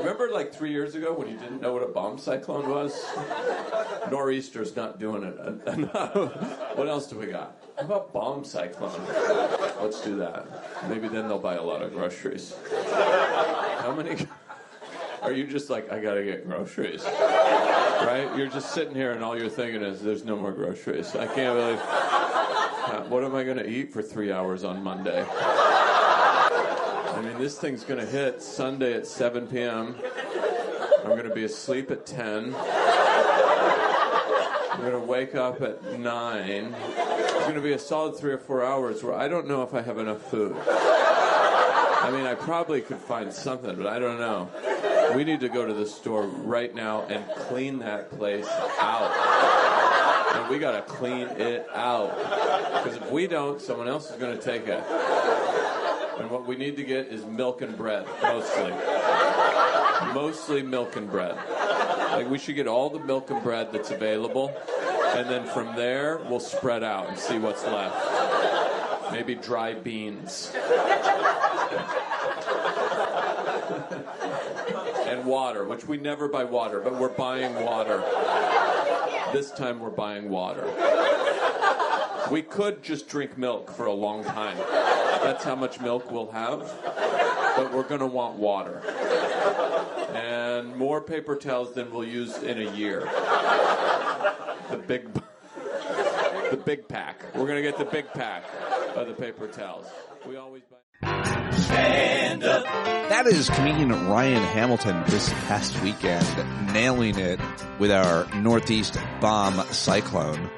Remember like 3 years ago when you didn't know what a bomb cyclone was? Nor'easter's not doing it. What else do we got? How about bomb cyclone? Let's do that. Maybe then they'll buy a lot of groceries. How many... Are you just like, I gotta get groceries? Right? You're just sitting here and all you're thinking is, there's no more groceries. I can't believe... what am I going to eat for 3 hours on Monday? I mean, this thing's going to hit Sunday at 7 p.m. I'm going to be asleep at 10. I'm going to wake up at 9. It's going to be a solid 3 or 4 hours where I don't know if I have enough food. I mean, I probably could find something, but I don't know. We need to go to the store right now and clean that place out. And we got to clean it out. Because if we don't, someone else is going to take it. And what we need to get is milk and bread, mostly. Mostly milk and bread. Like, we should get all the milk and bread that's available. And then from there, we'll spread out and see what's left. Maybe dry beans. And water, which we never buy water, but we're buying water. This time we're buying water. We could just drink milk for a long time. That's how much milk we'll have. But we're going to want water. And more paper towels than we'll use in a year. The big pack. We're going to get the big pack of the paper towels. We always buy... Stand up. That is comedian Ryan Hamilton this past weekend, nailing it with our Northeast bomb cyclone.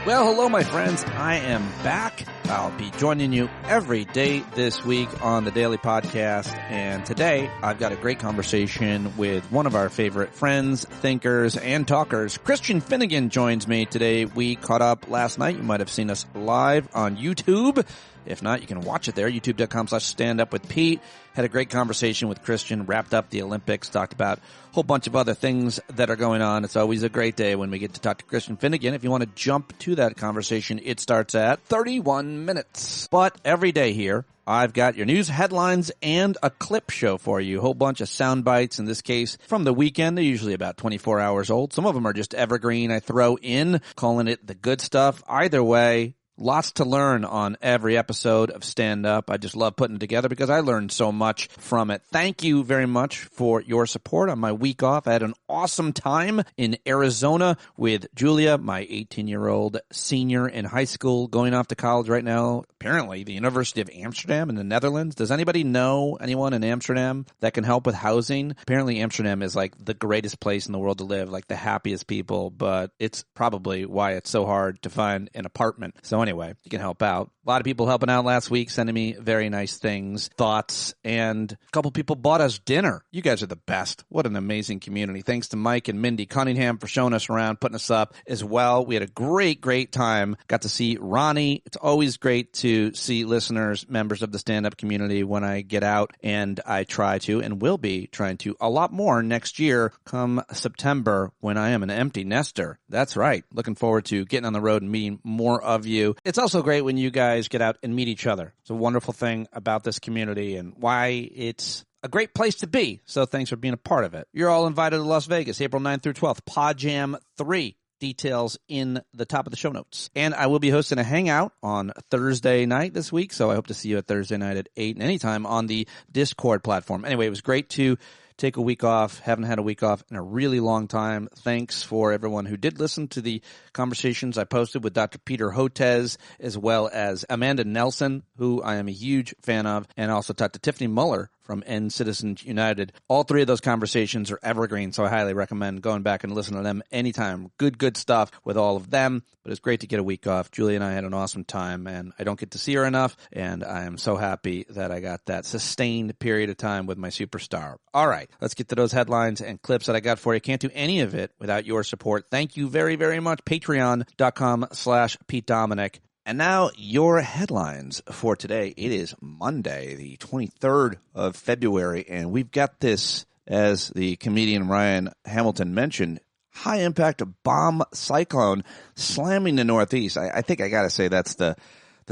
Well, hello, my friends. I am back. I'll be joining you every day this week on the Daily Podcast. And today, I've got a great conversation with one of our favorite friends, thinkers, and talkers. Christian Finnegan joins me today. We caught up last night. You might have seen us live on YouTube. If not, you can watch it there, youtube.com/standupwithpete. Had a great conversation with Christian, wrapped up the Olympics, talked about a whole bunch of other things that are going on. It's always a great day when we get to talk to Christian Finnegan. If you want to jump to that conversation, it starts at 31 minutes. But every day here, I've got your news headlines and a clip show for you. A whole bunch of sound bites, in this case, from the weekend. They're usually about 24 hours old. Some of them are just evergreen. I throw in, calling it the good stuff. Either way, lots to learn on every episode of Stand Up. I just love putting it together because I learned so much from it. Thank you very much for your support on my week off. I had an awesome time in Arizona with Julia, my 18-year-old senior in high school, going off to college right now, apparently the University of Amsterdam in the Netherlands. Does anybody know anyone in Amsterdam that can help with housing? Apparently Amsterdam is like the greatest place in the world to live, like the happiest people, but it's probably why it's so hard to find an apartment. So anyway, you can help out. A lot of people helping out last week, sending me very nice things, thoughts, and a couple people bought us dinner. You guys are the best. What an amazing community. Thanks to Mike and Mindy Cunningham for showing us around, putting us up as well. We had a great time. Got to see Ronnie. It's always great to see listeners, members of the stand-up community when I get out, and I try to, and will be trying to, a lot more next year come September when I am an empty nester. That's right. Looking forward to getting on the road and meeting more of you. It's also great when you guys get out and meet each other. It's a wonderful thing about this community and why it's a great place to be. So thanks for being a part of it. You're all invited to Las Vegas, April 9th through 12th, PodJam 3. Details in the top of the show notes. And I will be hosting a hangout on Thursday night this week, so I hope to see you at Thursday night at 8 and anytime on the Discord platform. Anyway, it was great to take a week off. Haven't had a week off in a really long time. Thanks for everyone who did listen to the conversations I posted with Dr. Peter Hotez, as well as Amanda Nelson, who I am a huge fan of, and also talked to Tiffany Muller from End Citizens United. All three of those conversations are evergreen, so I highly recommend going back and listening to them anytime. Good stuff with all of them, but it's great to get a week off. Julie and I had an awesome time, and I don't get to see her enough, and I am so happy that I got that sustained period of time with my superstar. All right, let's get to those headlines and clips that I got for you. Can't do any of it without your support. Thank you very, very much. Patreon.com/Pete Dominic. And now your headlines for today. It is Monday, the 23rd of February, and we've got this, as the comedian Ryan Hamilton mentioned, high-impact bomb cyclone slamming the Northeast. I think I got to say that's the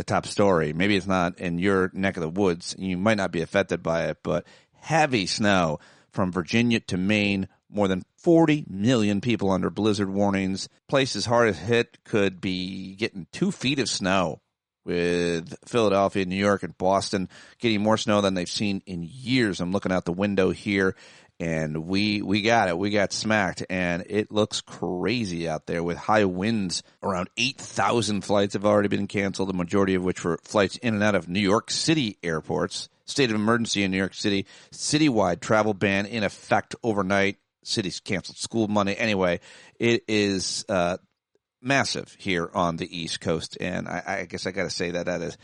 top story. Maybe it's not in your neck of the woods. You might not be affected by it, but heavy snow from Virginia to Maine. More than 40 million people under blizzard warnings. Places hardest hit could be getting 2 feet of snow, with Philadelphia, New York, and Boston getting more snow than they've seen in years. I'm looking out the window here, and we got it. We got smacked, and it looks crazy out there with high winds. Around 8,000 flights have already been canceled, the majority of which were flights in and out of New York City airports. State of emergency in New York City. Citywide travel ban in effect overnight. Cities canceled school money. Anyway, it is massive here on the East Coast, and I guess I got to say that is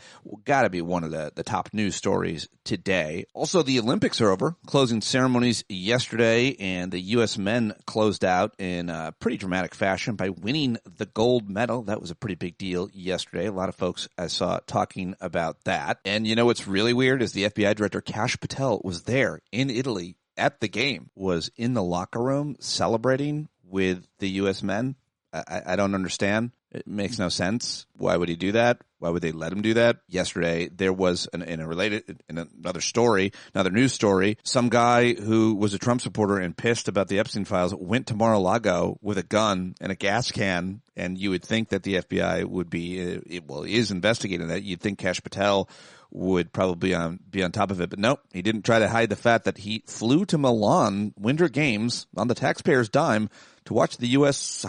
got to be one of the top news stories today. Also, the Olympics are over. Closing ceremonies yesterday, and the U.S. men closed out in a pretty dramatic fashion by winning the gold medal. That was a pretty big deal yesterday. A lot of folks I saw talking about that. And you know what's really weird is the FBI director, Kash Patel, was there in Italy at the game, was in the locker room celebrating with the U.S. men. I don't understand. It makes no sense. Why would he do that? Why would they let him do that? Yesterday, there was in another news story, some guy who was a Trump supporter and pissed about the Epstein files went to Mar-a-Lago with a gun and a gas can, and you would think that the FBI would be, is investigating that. You'd think Kash Patel would probably be on top of it. But nope, he didn't try to hide the fact that he flew to Milan Winter Games on the taxpayers' dime to watch the U.S.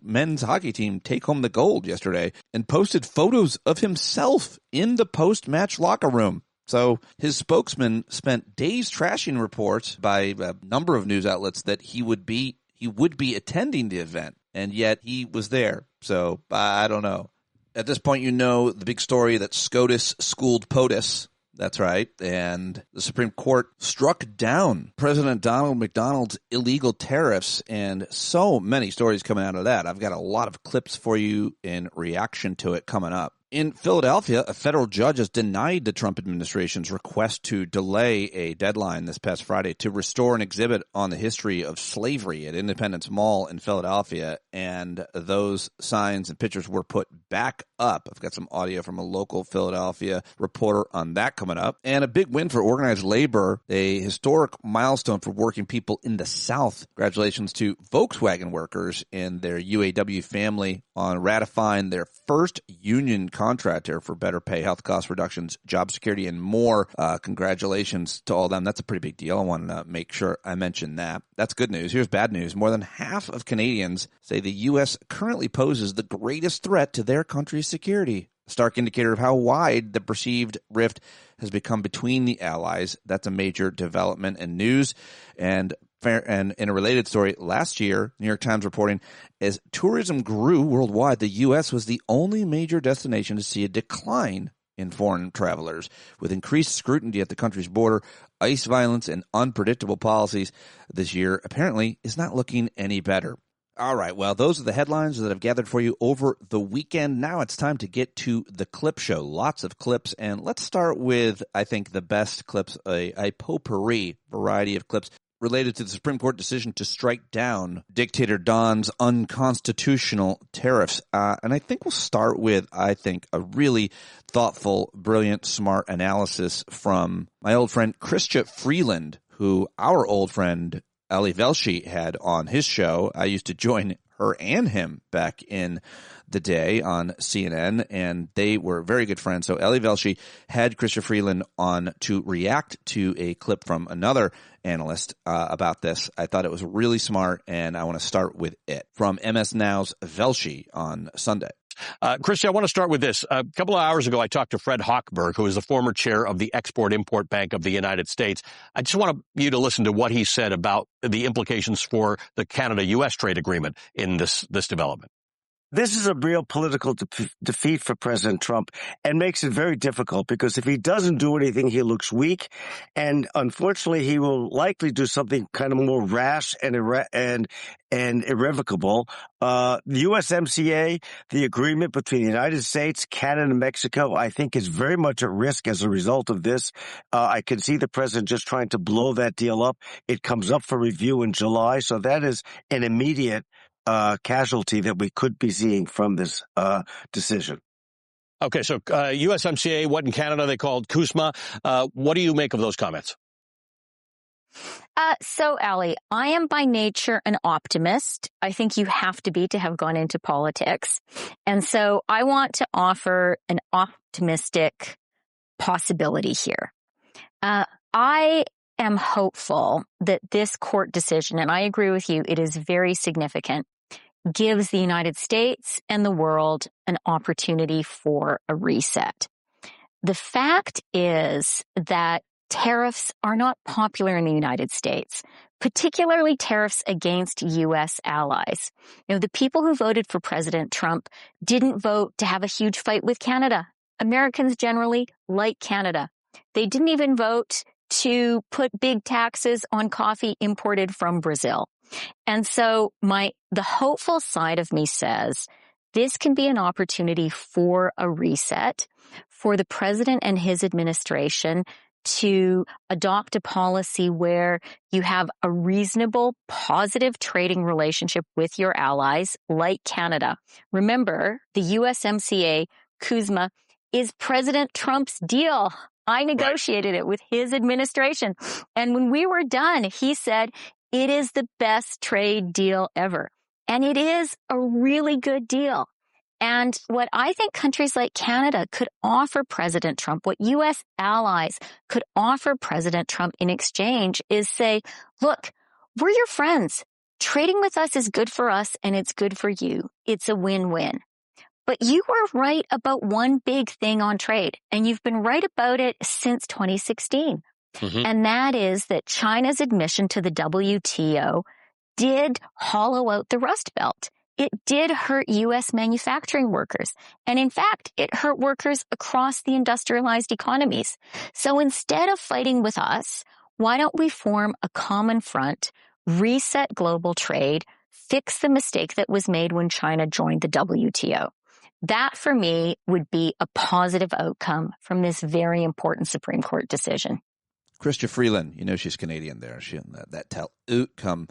men's hockey team take home the gold yesterday, and posted photos of himself in the post-match locker room. So his spokesman spent days trashing reports by a number of news outlets that he would be attending the event, and yet he was there. So I don't know. At this point, you know the big story that SCOTUS schooled POTUS. That's right. And the Supreme Court struck down President Donald McDonald's illegal tariffs, and so many stories coming out of that. I've got a lot of clips for you in reaction to it coming up. In Philadelphia, a federal judge has denied the Trump administration's request to delay a deadline this past Friday to restore an exhibit on the history of slavery at Independence Mall in Philadelphia, and those signs and pictures were put back up. I've got some audio from a local Philadelphia reporter on that coming up. And a big win for organized labor, a historic milestone for working people in the South. Congratulations to Volkswagen workers and their UAW family on ratifying their first union contractor for better pay, health cost reductions, job security, and more. Congratulations to all of them. That's a pretty big deal. I wanted to make sure I mentioned that. That's good news. Here's bad news. More than half of Canadians say the U.S. currently poses the greatest threat to their country's security. A stark indicator of how wide the perceived rift has become between the allies. That's a major development in news. And in a related story, last year, New York Times reporting, as tourism grew worldwide, the U.S. was the only major destination to see a decline in foreign travelers. With increased scrutiny at the country's border, ICE violence, and unpredictable policies, this year apparently is not looking any better. All right, well, those are the headlines that I've gathered for you over the weekend. Now it's time to get to the clip show. Lots of clips, and let's start with, I think, the best clips, a potpourri variety of clips related to the Supreme Court decision to strike down dictator Don's unconstitutional tariffs. And I think we'll start with, a really thoughtful, brilliant, smart analysis from my old friend Chrystia Freeland, who our old friend Ali Velshi had on his show. I used to join her and him back in the day on CNN, and they were very good friends. So Ali Velshi had Chrystia Freeland on to react to a clip from another analyst about this. I thought it was really smart, and I want to start with it from MS Now's Velshi on Sunday. Christy, I want to start with this. A couple of hours ago, I talked to Fred Hochberg, who is the former chair of the Export-Import Bank of the United States. I just want you to listen to what he said about the implications for the Canada-U.S. trade agreement in this development. This is a real political defeat for President Trump, and makes it very difficult, because if he doesn't do anything, he looks weak. And unfortunately, he will likely do something kind of more rash and irrevocable. The USMCA, the agreement between the United States, Canada, and Mexico, I think is very much at risk as a result of this. I can see the president just trying to blow that deal up. It comes up for review in July, so that is an immediate casualty that we could be seeing from this decision. Okay, so USMCA, what in Canada they called CUSMA. What do you make of those comments? So, Allie, I am by nature an optimist. I think you have to be to have gone into politics. And so I want to offer an optimistic possibility here. I am hopeful that this court decision, and I agree with you, it is very significant, gives the United States and the world an opportunity for a reset. The fact is that tariffs are not popular in the United States, particularly tariffs against U.S. allies. You know, the people who voted for President Trump didn't vote to have a huge fight with Canada. Americans generally like Canada. They didn't even vote to put big taxes on coffee imported from Brazil. And so the hopeful side of me says this can be an opportunity for a reset, for the president and his administration to adopt a policy where you have a reasonable, positive trading relationship with your allies like Canada. Remember, the USMCA, CUSMA, is President Trump's deal. I negotiated it with his administration. And when we were done, he said, it is the best trade deal ever. And it is a really good deal. And what I think countries like Canada could offer President Trump, what U.S. allies could offer President Trump in exchange is say, look, we're your friends. Trading with us is good for us and it's good for you. It's a win-win. But you were right about one big thing on trade, and you've been right about it since 2016. Mm-hmm. And that is that China's admission to the WTO did hollow out the Rust Belt. It did hurt U.S. manufacturing workers. And in fact, it hurt workers across the industrialized economies. So instead of fighting with us, why don't we form a common front, reset global trade, fix the mistake that was made when China joined the WTO? That, for me, would be a positive outcome from this very important Supreme Court decision. Chrystia Freeland, you know she's Canadian there. That outcome.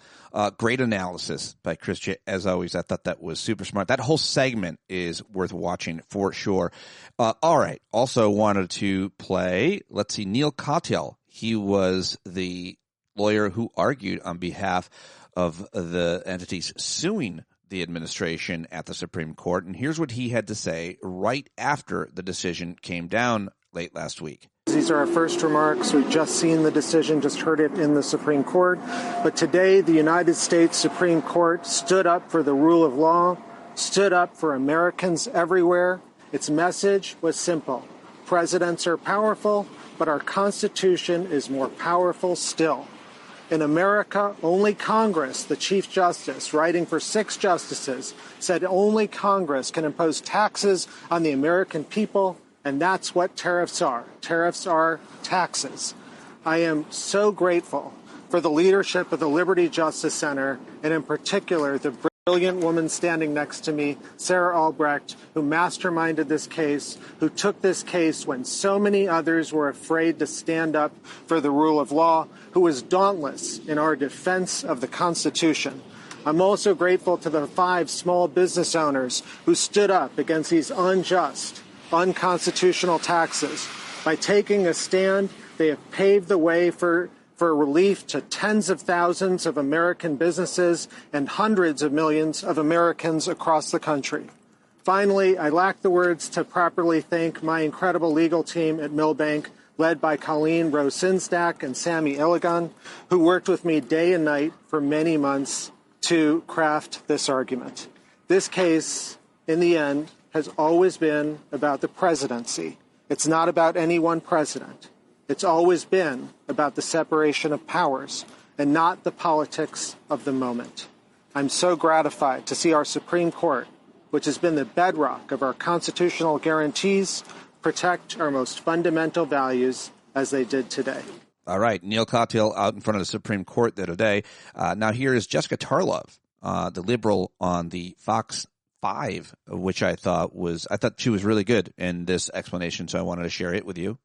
Great analysis by Chrystia, as always. I thought that was super smart. That whole segment is worth watching for sure. All right. Also wanted to play, let's see, Neil Katyal. He was the lawyer who argued on behalf of the entities suing the administration at the Supreme Court. And here's what he had to say right after the decision came down late last week. These are our first remarks. We've just seen the decision, just heard it in the Supreme Court. But today, the United States Supreme Court stood up for the rule of law, stood up for Americans everywhere. Its message was simple. Presidents are powerful, but our Constitution is more powerful still. In America, only Congress, the Chief Justice, writing for 6 justices, said only Congress can impose taxes on the American people, and that's what tariffs are. Tariffs are taxes. I am so grateful for the leadership of the Liberty Justice Center, and in particular, the brilliant woman standing next to me, Sarah Albrecht, who masterminded this case, who took this case when so many others were afraid to stand up for the rule of law, who was dauntless in our defense of the Constitution. I'm also grateful to the 5 small business owners who stood up against these unjust, unconstitutional taxes. By taking a stand, they have paved the way for relief to tens of thousands of American businesses and hundreds of millions of Americans across the country. Finally, I lack the words to properly thank my incredible legal team at Milbank, led by Colleen Rose-Sinsdak and Sammy Illigan, who worked with me day and night for many months to craft this argument. This case, in the end, has always been about the presidency. It's not about any one president. It's always been about the separation of powers and not the politics of the moment. I'm so gratified to see our Supreme Court, which has been the bedrock of our constitutional guarantees, protect our most fundamental values as they did today. All right. Neil Katyal out in front of the Supreme Court there today. Now here is Jessica Tarlov, the liberal on the Fox 5, which I thought she was really good in this explanation, so I wanted to share it with you.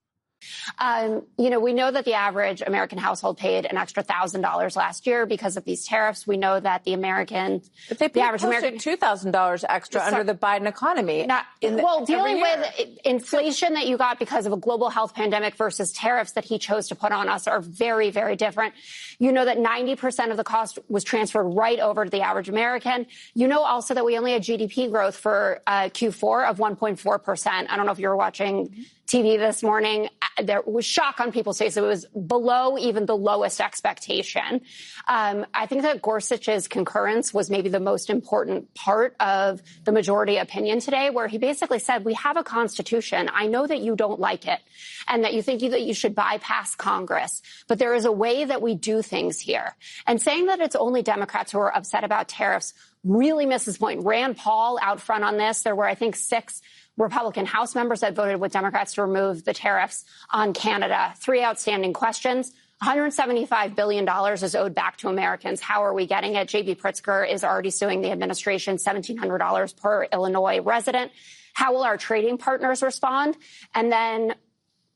We know that the average American household paid an extra $1,000 last year because of these tariffs. We know that the average American $2,000 extra under the Biden economy. The only way that inflation that you got because of a global health pandemic versus tariffs that he chose to put on us are very, very different. You know that 90% of the cost was transferred right over to the average American. You know also that we only had GDP growth for Q4 of 1.4%. I don't know if you were watching TV this morning. There was shock on people's faces. It was below even the lowest expectation. I think that Gorsuch's concurrence was maybe the most important part of the majority opinion today, where he basically said, we have a constitution. I know that you don't like it and that you think that you should bypass Congress, but there is a way that we do things here. And saying that it's only Democrats who are upset about tariffs really misses the point. Rand Paul out front on this. There were, I think, 6 Republican House members that voted with Democrats to remove the tariffs on Canada. 3 outstanding questions. $175 billion is owed back to Americans. How are we getting it? J.B. Pritzker is already suing the administration, $1,700 per Illinois resident. How will our trading partners respond? And then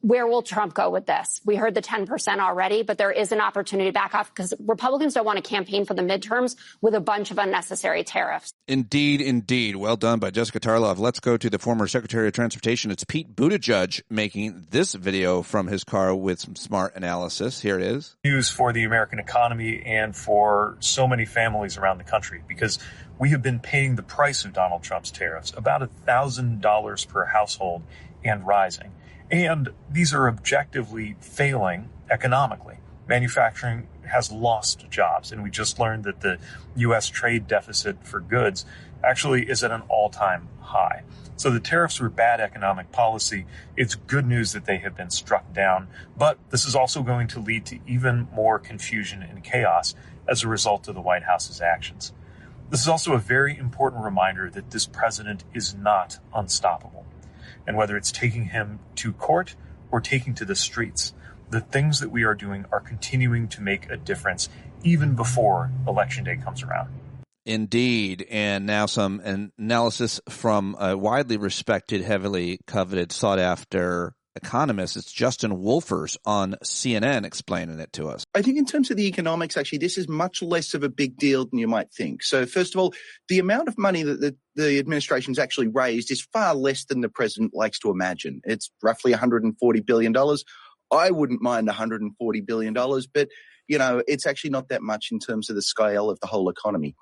where will Trump go with this? We heard the 10% already, but there is an opportunity to back off because Republicans don't want to campaign for the midterms with a bunch of unnecessary tariffs. Indeed, indeed. Well done by Jessica Tarlov. Let's go to the former Secretary of Transportation. It's Pete Buttigieg making this video from his car with some smart analysis. Here it is. News for the American economy and for so many families around the country, because we have been paying the price of Donald Trump's tariffs, about $1,000 per household and rising. And these are objectively failing economically. Manufacturing has lost jobs, and we just learned that the U.S. trade deficit for goods actually is at an all-time high. So the tariffs were bad economic policy. It's good news that they have been struck down, but this is also going to lead to even more confusion and chaos as a result of the White House's actions. This is also a very important reminder that this president is not unstoppable. And whether it's taking him to court or taking to the streets, the things that we are doing are continuing to make a difference even before Election Day comes around. Indeed. And now some analysis from a widely respected, heavily coveted, sought-after economist. It's Justin Wolfers on CNN explaining it to us. I think in terms of the economics, actually, this is much less of a big deal than you might think. So first of all, the amount of money that the administration's actually raised is far less than the president likes to imagine. It's roughly $140 billion. I wouldn't mind $140 billion, but, it's actually not that much in terms of the scale of the whole economy.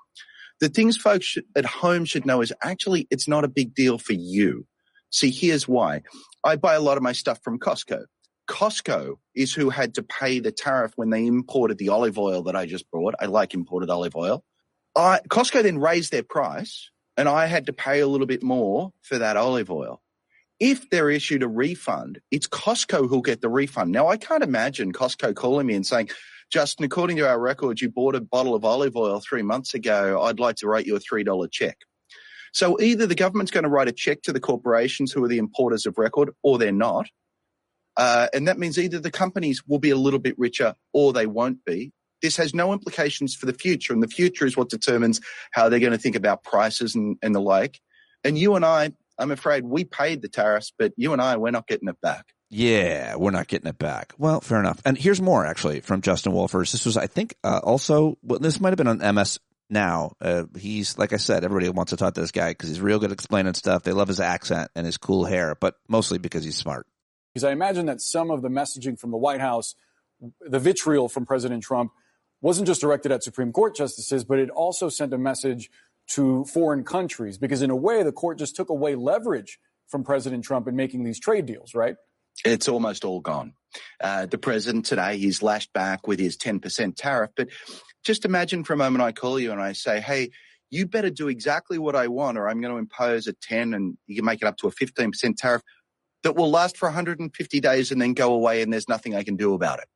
The things folks at home should know is actually it's not a big deal for you. See, here's why. I buy a lot of my stuff from Costco. Costco is who had to pay the tariff when they imported the olive oil that I just brought. I like imported olive oil. Costco then raised their price, and I had to pay a little bit more for that olive oil. If they're issued a refund, it's Costco who'll get the refund. Now, I can't imagine Costco calling me and saying, Justin, according to our records, you bought a bottle of olive oil 3 months ago. I'd like to write you a $3 check. So either the government's going to write a check to the corporations who are the importers of record, or they're not. And that means either the companies will be a little bit richer or they won't be. This has no implications for the future, and the future is what determines how they're going to think about prices and the like. And you and I'm afraid we paid the tariffs, but you and I, we're not getting it back. Yeah, we're not getting it back. Well, fair enough. And here's more, actually, from Justin Wolfers. This was, I think, this might have been on MS Now. He's, like I said, everybody wants to talk to this guy because he's real good at explaining stuff. They love his accent and his cool hair, but mostly because he's smart. Because I imagine that some of the messaging from the White House, the vitriol from President Trump, wasn't just directed at Supreme Court justices, but it also sent a message to foreign countries. Because in a way, the court just took away leverage from President Trump in making these trade deals, right? It's almost all gone. The president today, he's lashed back with his 10% tariff. But just imagine for a moment I call you and I say, hey, you better do exactly what I want, or I'm going to impose a 10 and you can make it up to a 15% tariff that will last for 150 days and then go away and there's nothing I can do about it.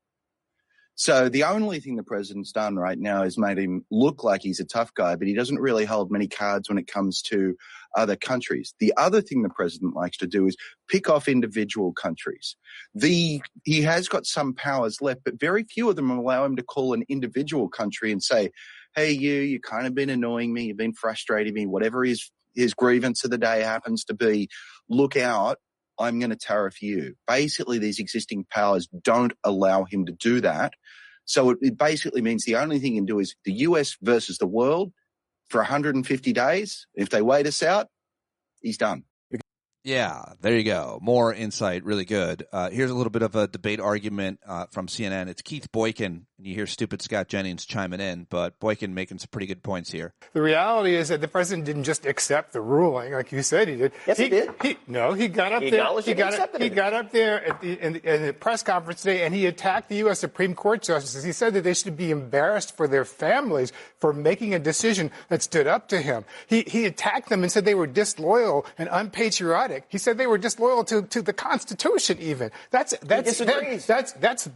So the only thing the president's done right now is made him look like he's a tough guy, but he doesn't really hold many cards when it comes to other countries. The other thing the president likes to do is pick off individual countries. He has got some powers left, but very few of them allow him to call an individual country and say, hey, you kind of been annoying me, you've been frustrating me, whatever his grievance of the day happens to be, look out. I'm going to tariff you. Basically, these existing powers don't allow him to do that. So it basically means the only thing he can do is the US versus the world for 150 days. If they wait us out, he's done. Yeah, there you go. More insight. Really good. Here's a little bit of a debate argument from CNN. It's Keith Boykin, and you hear stupid Scott Jennings chiming in, but Boykin making some pretty good points here. The reality is that the president didn't just accept the ruling like you said he did. Yes, he did. He got up there. He got up there in the press conference today, and he attacked the U.S. Supreme Court justices. He said that they should be embarrassed for their families for making a decision that stood up to him. He attacked them and said they were disloyal and unpatriotic. He said they were disloyal to the Constitution even. That's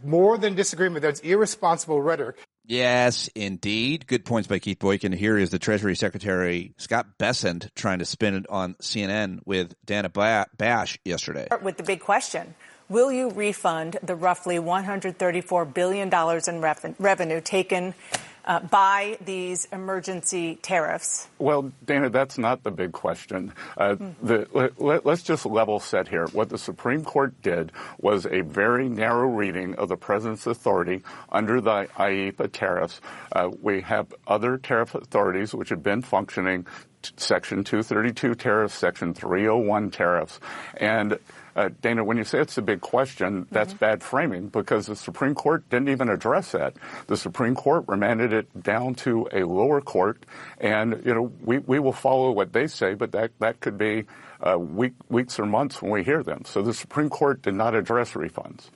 more than disagreement. That's irresponsible rhetoric. Yes, indeed. Good points by Keith Boykin. Here is the Treasury Secretary Scott Bessent trying to spin it on CNN with Dana Bash yesterday. With the big question, will you refund the roughly $134 billion in revenue taken by these emergency tariffs? Well, Dana, that's not the big question. Let's just level set here. What the Supreme Court did was a very narrow reading of the president's authority under the IEEPA tariffs. We have other tariff authorities which have been functioning, Section 232 tariffs, Section 301 tariffs. And Dana, when you say it's a big question, that's bad framing because the Supreme Court didn't even address that. The Supreme Court remanded it down to a lower court, and we will follow what they say, but that could be weeks or months when we hear them. So the Supreme Court did not address refunds.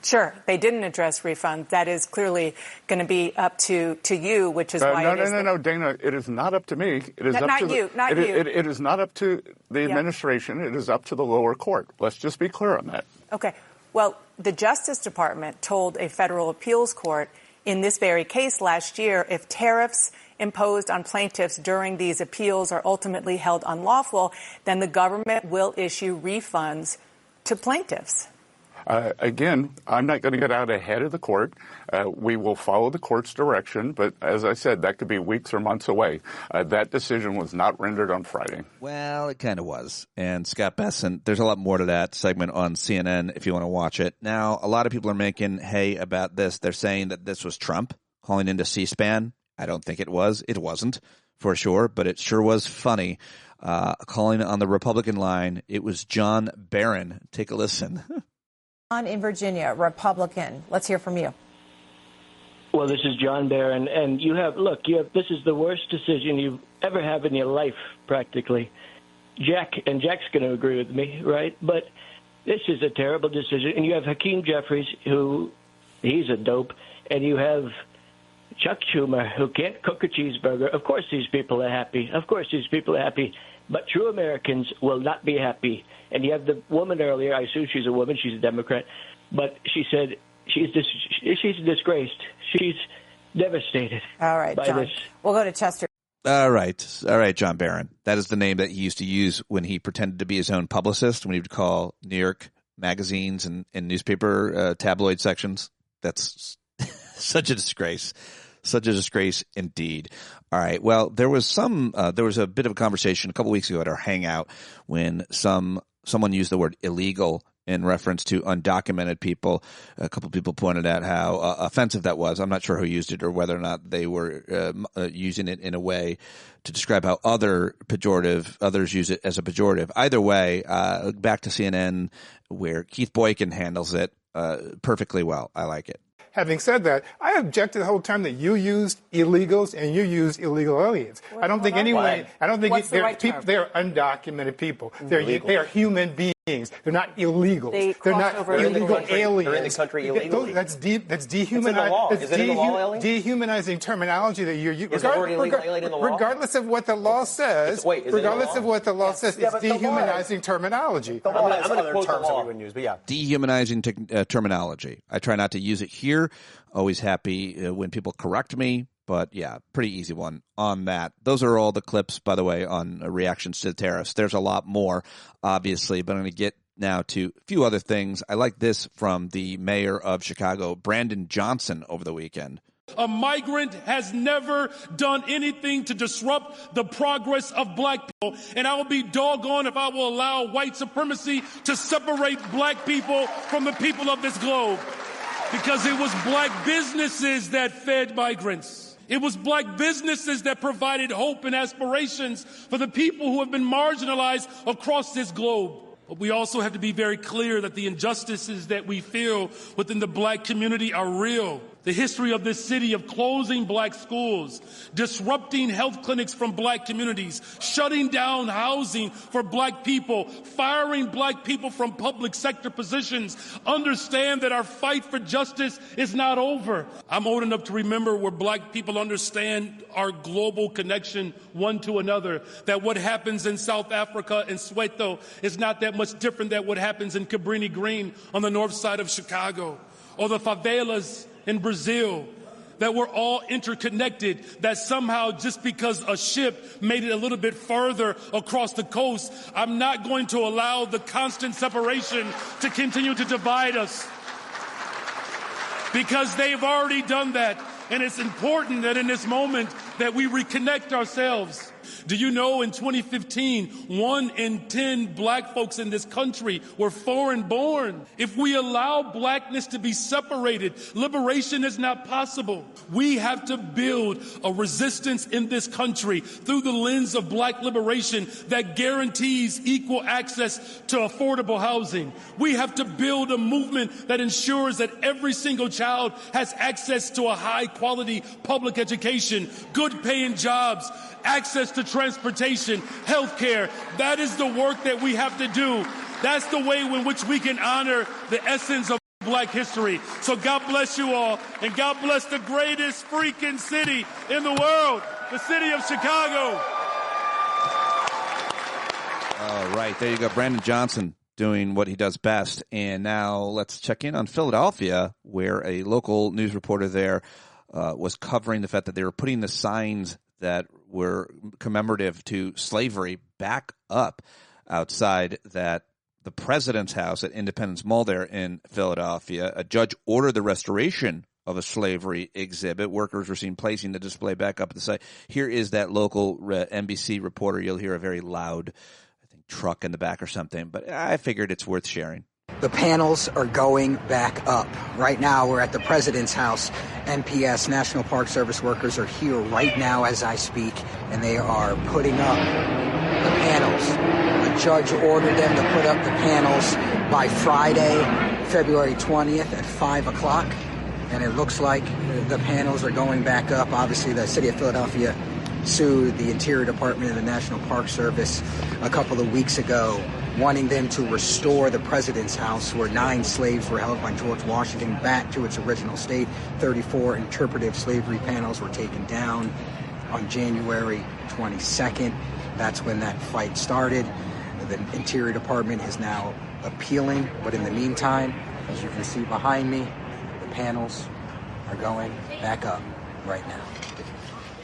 Sure, they didn't address refunds. That is clearly going to be up to you, which is why No, Dana, it is not up to me. It is It is not up to the administration. It is up to the lower court. Let's just be clear on that. Okay. Well, the Justice Department told a federal appeals court in this very case last year, if tariffs imposed on plaintiffs during these appeals are ultimately held unlawful, then the government will issue refunds to plaintiffs. Again, I'm not going to get out ahead of the court. We will follow the court's direction, but as I said, that could be weeks or months away. That decision was not rendered on Friday. Well, it kind of was. And Scott Bessent, there's a lot more to that segment on CNN if you want to watch it. Now, a lot of people are making hay about this. They're saying that this was Trump calling into C-SPAN. I don't think it was. It wasn't, for sure, but it sure was funny. Calling on the Republican line, it was John Barron. Take a listen. In Virginia, Republican. Let's hear from you. Well, this is John Barron, and this is the worst decision you ever have in your life, practically. Jack's going to agree with me, right? But this is a terrible decision. And you have Hakeem Jeffries, he's a dope, and you have Chuck Schumer, who can't cook a cheeseburger. Of course these people are happy. But true Americans will not be happy. And you have the woman earlier, I assume she's a woman, she's a Democrat, but she said she's disgraced. She's devastated. All right, by John. this. We'll go to Chester. All right, John Barron. That is the name that he used to use when he pretended to be his own publicist, when he would call New York magazines and newspaper tabloid sections. That's such a disgrace. Such a disgrace indeed. All right. Well, there was a bit of a conversation a couple weeks ago at our hangout when someone used the word illegal in reference to undocumented people. A couple people pointed out how offensive that was. I'm not sure who used it or whether or not they were using it in a way to describe how others use it as a pejorative. Either way, back to CNN where Keith Boykin handles it perfectly well. I like it. Having said that, I object to the whole term that you used illegals and you used illegal aliens. I don't think they're undocumented people. They are human beings. They're not illegals. They're not illegal aliens. They're in the country illegally. That's dehumanizing. Is it in the law, alien? Dehumanizing terminology that you're using. Is the word illegal alien in the law? Regardless of what the law says, it's dehumanizing terminology. I'm going to quote terms that we wouldn't use, but yeah. Dehumanizing terminology. I try not to use it here. Always happy when people correct me. But yeah, pretty easy one on that. Those are all the clips, by the way, on reactions to the tariffs. There's a lot more, obviously, but I'm going to get now to a few other things. I like this from the mayor of Chicago, Brandon Johnson, over the weekend. A migrant has never done anything to disrupt the progress of black people, and I will be doggone if I will allow white supremacy to separate black people from the people of this globe. Because it was black businesses that fed migrants. It was black businesses that provided hope and aspirations for the people who have been marginalized across this globe. But we also have to be very clear that the injustices that we feel within the black community are real. The history of this city of closing black schools, disrupting health clinics from black communities, shutting down housing for black people, firing black people from public sector positions. Understand that our fight for justice is not over. I'm old enough to remember where black people understand our global connection one to another, that what happens in South Africa and Soweto is not that much different than what happens in Cabrini Green on the north side of Chicago, or the favelas in Brazil, that we're all interconnected, that somehow just because a ship made it a little bit further across the coast, I'm not going to allow the constant separation to continue to divide us. Because they've already done that. And it's important that in this moment that we reconnect ourselves. Do you know in 2015, 1 in 10 black folks in this country were foreign born? If we allow blackness to be separated, liberation is not possible. We have to build a resistance in this country through the lens of black liberation that guarantees equal access to affordable housing. We have to build a movement that ensures that every single child has access to a high quality public education, good paying jobs, access to transportation, health care. That is the work that we have to do. That's the way in which we can honor the essence of black history. So God bless you all, and God bless the greatest freaking city in the world, the city of Chicago. All right, there you go. Brandon Johnson doing what he does best. And now let's check in on Philadelphia, where a local news reporter there was covering the fact that they were putting the signs that were commemorative to slavery back up outside the president's house at Independence Mall there in Philadelphia. A judge ordered the restoration of a slavery exhibit. Workers were seen placing the display back up at the site. Here is that local NBC reporter. You'll hear a very loud, I think, truck in the back or something, but I figured it's worth sharing. The panels are going back up. Right now, we're at the President's House. NPS, National Park Service workers, are here right now as I speak, and they are putting up the panels. The judge ordered them to put up the panels by Friday, February 20th at 5 o'clock, and it looks like the panels are going back up. Obviously, the city of Philadelphia sued the Interior Department and the National Park Service a couple of weeks ago, wanting them to restore the President's House, where 9 slaves were held by George Washington, back to its original state. 34 interpretive slavery panels were taken down on January 22nd. That's when that fight started. The Interior Department is now appealing, but in the meantime, as you can see behind me, the panels are going back up right now.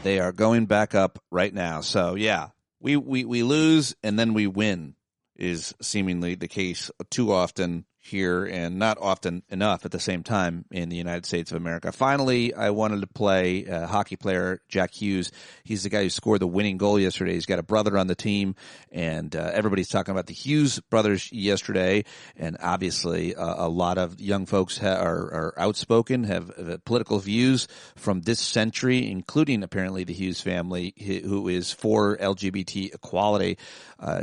They are going back up right now. So, yeah, we lose and then we win is seemingly the case too often here, and not often enough at the same time in the United States of America. Finally, I wanted to play hockey player Jack Hughes. He's the guy who scored the winning goal yesterday. He's got a brother on the team, and everybody's talking about the Hughes brothers yesterday. And obviously, a lot of young folks are outspoken, have political views from this century, including apparently the Hughes family, who is for LGBT equality.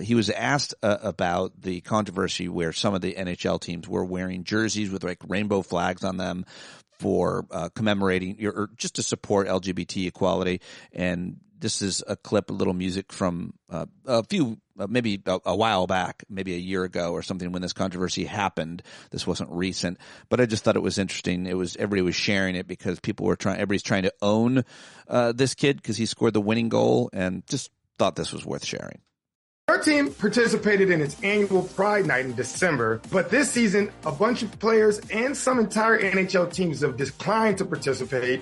He was asked about the controversy where some of the NHL teams were wearing jerseys with like rainbow flags on them for commemorating or just to support LGBT equality. And this is a clip, a little music from maybe a while back, maybe a year ago or something when this controversy happened. This wasn't recent, but I just thought it was interesting. Everybody was sharing it because everybody's trying to own this kid because he scored the winning goal, and just thought this was worth sharing. Our team participated in its annual Pride Night in December, but this season, a bunch of players and some entire NHL teams have declined to participate.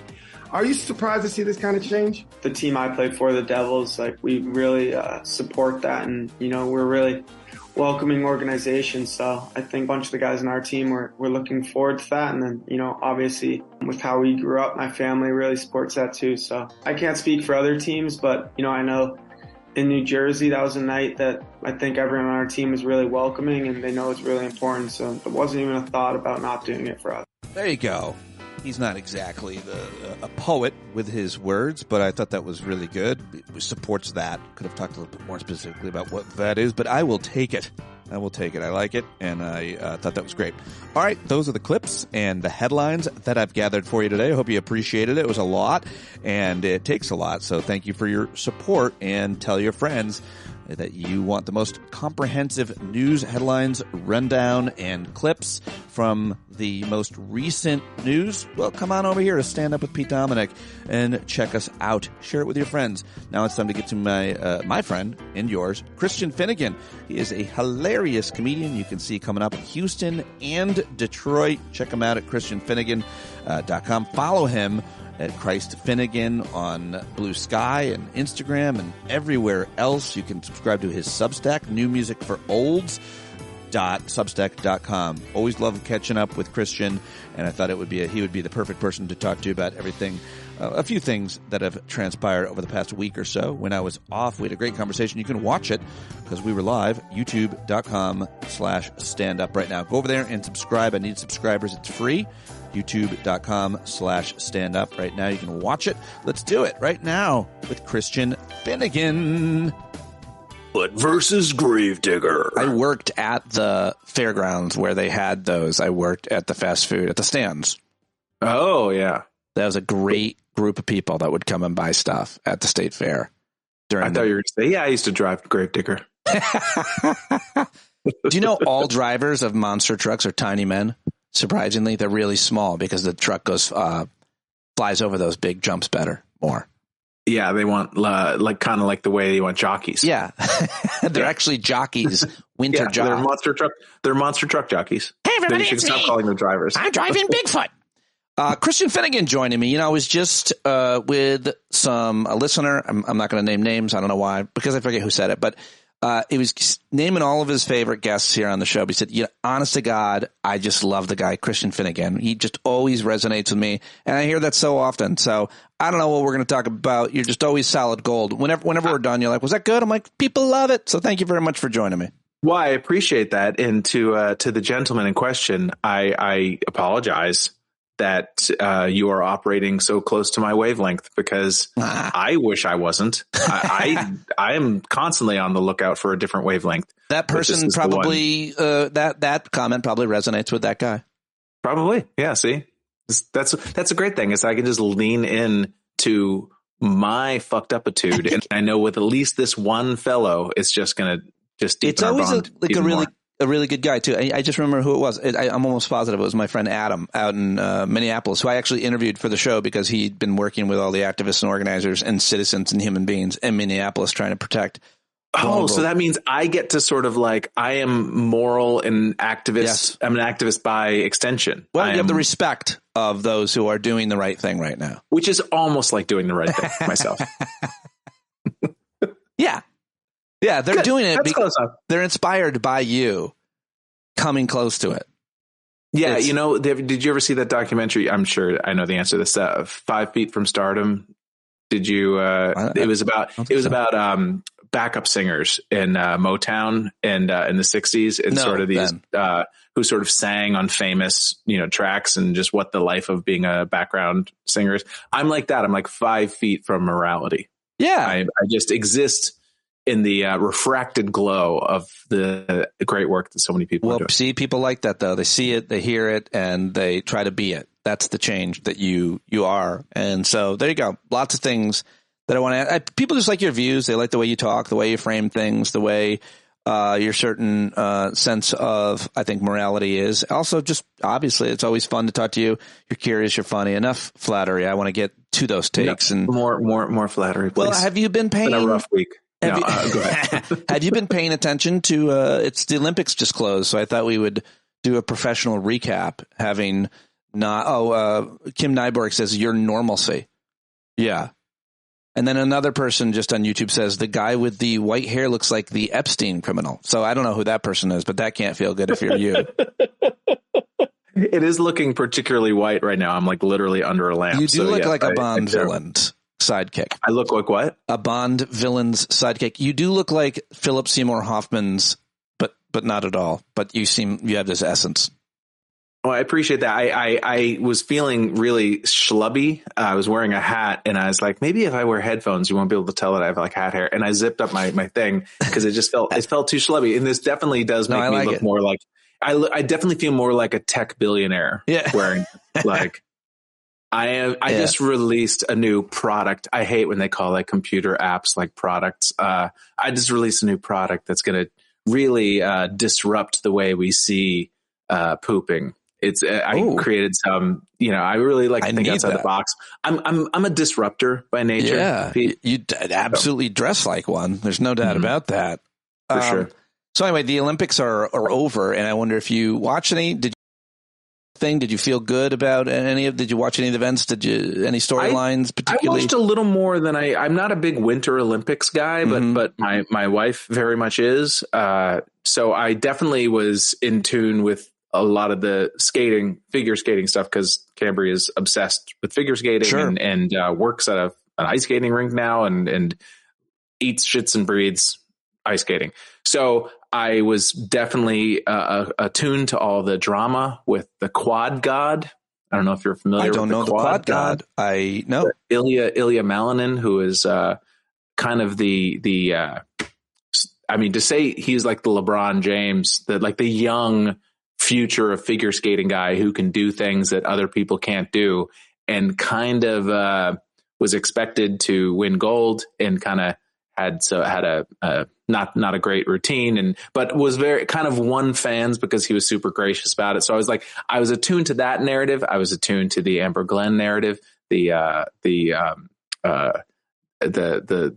Are you surprised to see this kind of change? The team I played for, the Devils, we really support that, and we're welcoming organization. So I think a bunch of the guys in our team we're looking forward to that. And then, you know, obviously with how we grew up, my family really supports that too. So I can't speak for other teams, but, you know, I know in New Jersey, that was a night that I think everyone on our team was really welcoming, and they know it's really important. So it wasn't even a thought about not doing it for us. There you go. He's not exactly a poet with his words, but I thought that was really good. It supports that. Could have talked a little bit more specifically about what that is, but I will take it. I will take it. I like it, and I thought that was great. All right, those are the clips and the headlines that I've gathered for you today. I hope you appreciated it. It was a lot, and it takes a lot, so thank you for your support, and tell your friends that you want the most comprehensive news headlines, rundown, and clips from the most recent news. Well, come on over here to Stand Up with Pete Dominic and check us out. Share it with your friends. Now it's time to get to my friend and yours, Christian Finnegan. He is a hilarious comedian you can see coming up in Houston and Detroit. Check him out at ChristianFinnegan.com. Follow him at Christ Finnegan on Blue Sky and Instagram and everywhere else. You can subscribe to his Substack, New Music for Olds.substack.com. Always love catching up with Christian, and I thought he would be the perfect person to talk to about everything. A few things that have transpired over the past week or so. When I was off, we had a great conversation. You can watch it because we were live, youtube.com/standup right now. Go over there and subscribe. I need subscribers. It's free. youtube.com/standup right now. You can watch it. Let's do it right now with Christian Finnegan. Foot versus Gravedigger. I worked at the fairgrounds where they had those. I worked at the fast food, at the stands. Oh, yeah. That was a great group of people that would come and buy stuff at the state fair. I thought you were going to say, yeah, I used to drive Gravedigger. Do you know all drivers of monster trucks are tiny men? Surprisingly, they're really small because the truck flies over those big jumps more. Yeah, they want kind of like the way you want jockeys. Yeah, they're actually jockeys. Winter jockeys. They're monster truck jockeys. Hey, everybody, you should stop calling them drivers. I'm driving Bigfoot. Christian Finnegan joining me. You know, I was just with a listener. I'm not going to name names. I don't know why, because I forget who said it, but it was naming all of his favorite guests here on the show. He said, honest to God, I just love the guy, Christian Finnegan. He just always resonates with me. And I hear that so often. So I don't know what we're going to talk about. You're just always solid gold. Whenever we're done, you're like, was that good? I'm like, people love it. So thank you very much for joining me. Well, I appreciate that. And to the gentleman in question, I apologize that you are operating so close to my wavelength, because I wish I wasn't. I am constantly on the lookout for a different wavelength. That person probably that comment probably resonates with that guy. Probably, yeah. See, that's a great thing, is I can just lean in to my fucked upitude, and I know with at least this one fellow, it's just gonna just deepen our bond. It's always a really good guy too. I just remember who it was. I'm almost positive it was my friend Adam out in Minneapolis, who I actually interviewed for the show because he'd been working with all the activists and organizers and citizens and human beings in Minneapolis trying to protect. Oh, so that means I get to sort of like, I am moral and activist. Yes. I'm an activist by extension. Well, you have the respect of those who are doing the right thing right now, which is almost like doing the right thing myself. Yeah. Yeah, they're doing it because they're inspired by you coming close to it. Yeah, did you ever see that documentary? I'm sure I know the answer to this. 5 Feet from Stardom. Did you? It was about backup singers in Motown and in the 60s, and sort of these who sort of sang on famous tracks, and just what the life of being a background singer is. I'm like that. I'm like 5 feet from morality. Yeah, I just exist in the refracted glow of the great work that so many people are doing. See, people like that, though. They see it, they hear it, and they try to be it. That's the change that you are. And so there you go. Lots of things that I want to add. People just like your views. They like the way you talk, the way you frame things, the way your certain sense of, I think, morality is. Also, just obviously, it's always fun to talk to you. You're curious. You're funny. Enough flattery. I want to get to those takes. And more flattery, please. Well, have you been paying? It's been a rough week. Go ahead. Have you been paying attention to it's the Olympics just closed, so I thought we would do a professional recap, having Kim Nyborg says your normalcy. Yeah. And then another person just on YouTube says the guy with the white hair looks like the Epstein criminal. So I don't know who that person is, but that can't feel good if you're you. It is looking particularly white right now. I'm like literally under a lamp. You do look like a Bond villain's sidekick. I look like what? A Bond villain's sidekick. You do look like Philip Seymour Hoffman's, but not at all. But you have this essence. Well, I appreciate that. I was feeling really schlubby. I was wearing a hat, and I was like, maybe if I wear headphones, you won't be able to tell that I have like hat hair. And I zipped up my thing because it felt too schlubby. And this definitely does make me look more like I definitely feel more like a tech billionaire wearing like I just released a new product. I hate when they call like computer apps like products. I just released a new product that's going to really disrupt the way we see pooping. I created some, I really like to think outside the box. I'm a disruptor by nature. Yeah, you absolutely dress like one. There's no doubt about that. For sure. So anyway, the Olympics are over, and I wonder if you watched any. Did you feel good about any of? Did you watch any of the events? Any storylines particularly? I watched a little more than I'm not a big Winter Olympics guy, but my wife very much is. So I definitely was in tune with a lot of the figure skating stuff because Cambry is obsessed with figure skating and works at an ice skating rink now and eats shits and breeds ice skating. So I was definitely attuned to all the drama with the quad god. I don't know if you're familiar with the quad god. I know. Ilya Malinin, who is kind of to say he's like the LeBron James, the young future of figure skating guy who can do things that other people can't do, and kind of was expected to win gold and kind of had a not a great routine but was very kind of won fans because he was super gracious about it. So I was attuned to that narrative. I was attuned to the Amber Glenn narrative, the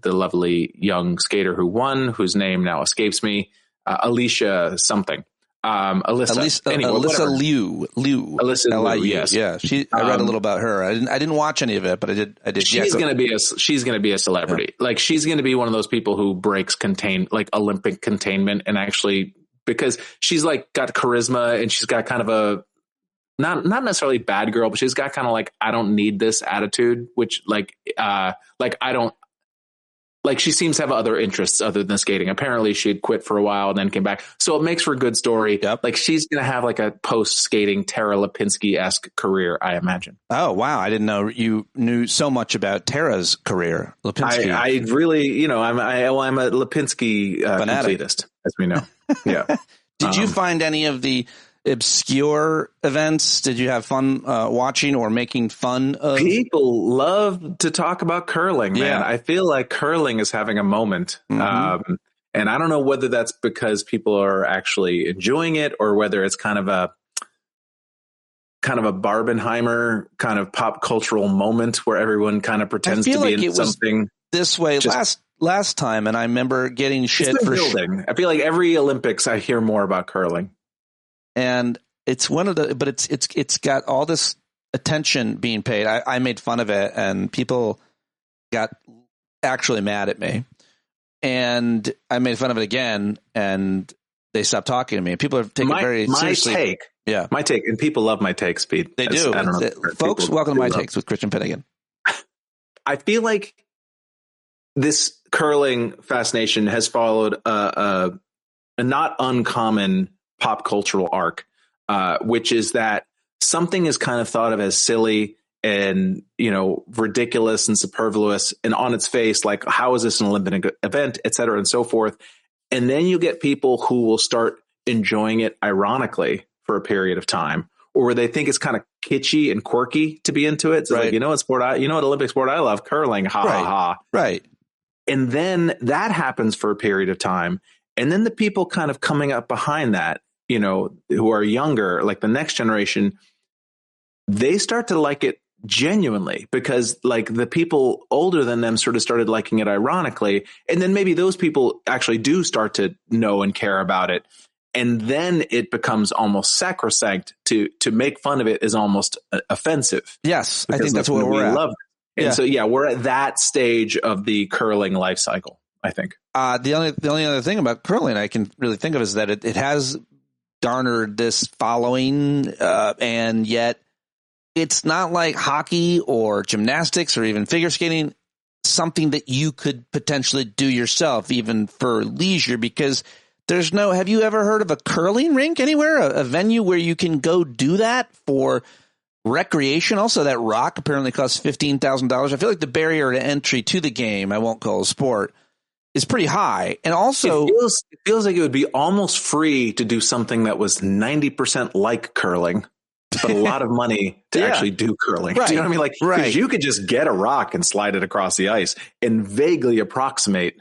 lovely young skater who won, whose name now escapes me, Alicia something. Alyssa Liu. Alyssa Liu, yes. Yeah. I read a little about her. I didn't watch any of it, but I did. She's going to be a celebrity. Yeah. Like she's going to be one of those people who breaks Olympic containment, and actually, because she's like got charisma and she's got kind of a, not necessarily bad girl, but she's got kind of like, I don't need this attitude, which I don't, like she seems to have other interests other than skating. Apparently she had quit for a while and then came back. So it makes for a good story. Yep. Like she's going to have like a post-skating Tara Lipinski-esque career, I imagine. Oh, wow. I didn't know you knew so much about Tara's career. Lipinski. I really, I'm a Lipinski completist, as we know. Yeah. Did you find any of the obscure events? Did you have fun watching or making fun of? People love to talk about curling, man. Yeah. I feel like curling is having a moment. Mm-hmm. And I don't know whether that's because people are actually enjoying it or whether it's kind of a Barbenheimer kind of pop cultural moment where everyone kind of pretends to be in something. This way last time, and I remember getting shit for building. I feel like every Olympics I hear more about curling. And it's it's got all this attention being paid. I made fun of it, and people got actually mad at me. And I made fun of it again, and they stopped talking to me. People are taking it very seriously. My take, and people love my takes, Pete. They do. I don't know. Folks, welcome to My Takes with Christian Finnegan. I feel like this curling fascination has followed a not uncommon pop cultural arc, which is that something is kind of thought of as silly and, ridiculous and superfluous and on its face, like, how is this an Olympic event, et cetera, and so forth. And then you get people who will start enjoying it ironically for a period of time, or where they think it's kind of kitschy and quirky to be into it. So right. Like, what Olympic sport I love? Curling. Ha ha ha. Right. And then that happens for a period of time. And then the people kind of coming up behind that, who are younger, like the next generation, they start to like it genuinely because like the people older than them sort of started liking it ironically. And then maybe those people actually do start to know and care about it. And then it becomes almost sacrosanct to make fun of it is almost offensive. Yes. I think that's where we're at. Love it. And so, we're at that stage of the curling life cycle, I think. The only other thing about curling I can really think of is that it has garnered this following, and yet it's not like hockey or gymnastics or even figure skating, something that you could potentially do yourself, even for leisure, because there's no, have you ever heard of a curling rink anywhere, a venue where you can go do that for recreation? Also, that rock apparently costs $15,000. I feel like the barrier to entry to the game, I won't call it a sport, is pretty high. And also, it feels like it would be almost free to do something that was 90% like curling, but a lot of money to actually do curling. Right. Do you know what I mean? Like, because you could just get a rock and slide it across the ice and vaguely approximate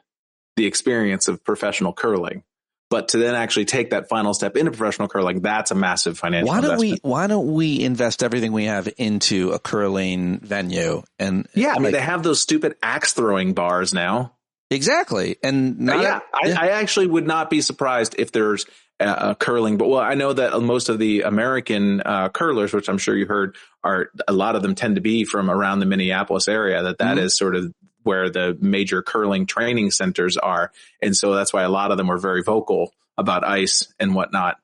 the experience of professional curling. But to then actually take that final step into professional curling, that's a massive financial investment. Why don't we invest everything we have into a curling venue? And I mean, they have those stupid axe throwing bars now. Exactly. And I actually would not be surprised if there's a curling, but I know that most of the American curlers, which I'm sure you heard, a lot of them tend to be from around the Minneapolis area, that is sort of where the major curling training centers are. And so that's why a lot of them were very vocal about ice and whatnot,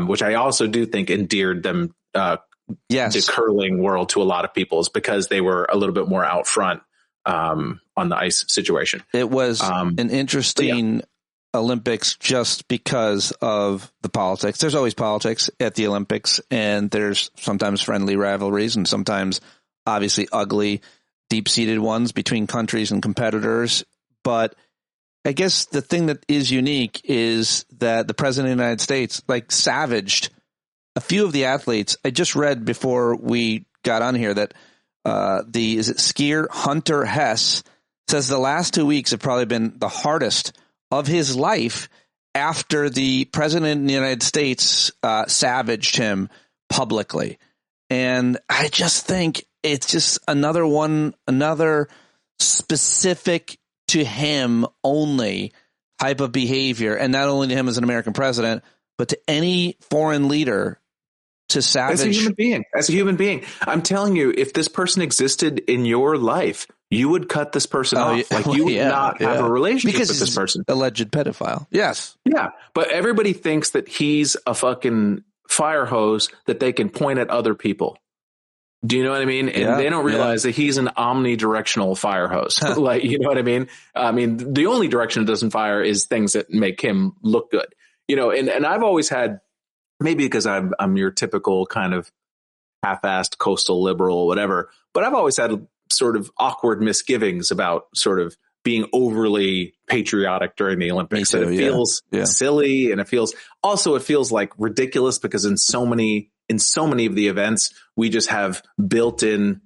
which I also do think endeared them the curling world to a lot of people, is because they were a little bit more out front on the ice situation. It was an interesting Olympics just because of the politics. There's always politics at the Olympics, and there's sometimes friendly rivalries and sometimes obviously ugly, deep-seated ones between countries and competitors. But I guess the thing that is unique is that the president of the United States savaged a few of the athletes. I just read before we got on here that skier Hunter Hess says the last 2 weeks have probably been the hardest of his life after the president of the United States savaged him publicly. And I just think it's just another specific to him only type of behavior. And not only to him as an American president, but to any foreign leader to savage. As a human being, I'm telling you, if this person existed in your life, you would cut this person off. Like, you would not have a relationship with this person. Alleged pedophile. Yes. Yeah. But everybody thinks that he's a fucking fire hose that they can point at other people. Do you know what I mean? And they don't realize that he's an omnidirectional fire hose. Like, you know what I mean? I mean, the only direction it doesn't fire is things that make him look good. You know, and I've always had, maybe because I'm your typical kind of half-assed coastal liberal, whatever, but I've always had sort of awkward misgivings about sort of being overly patriotic during the Olympics. Too, and it feels silly, and it feels like ridiculous, because in so many of the events, we just have built-in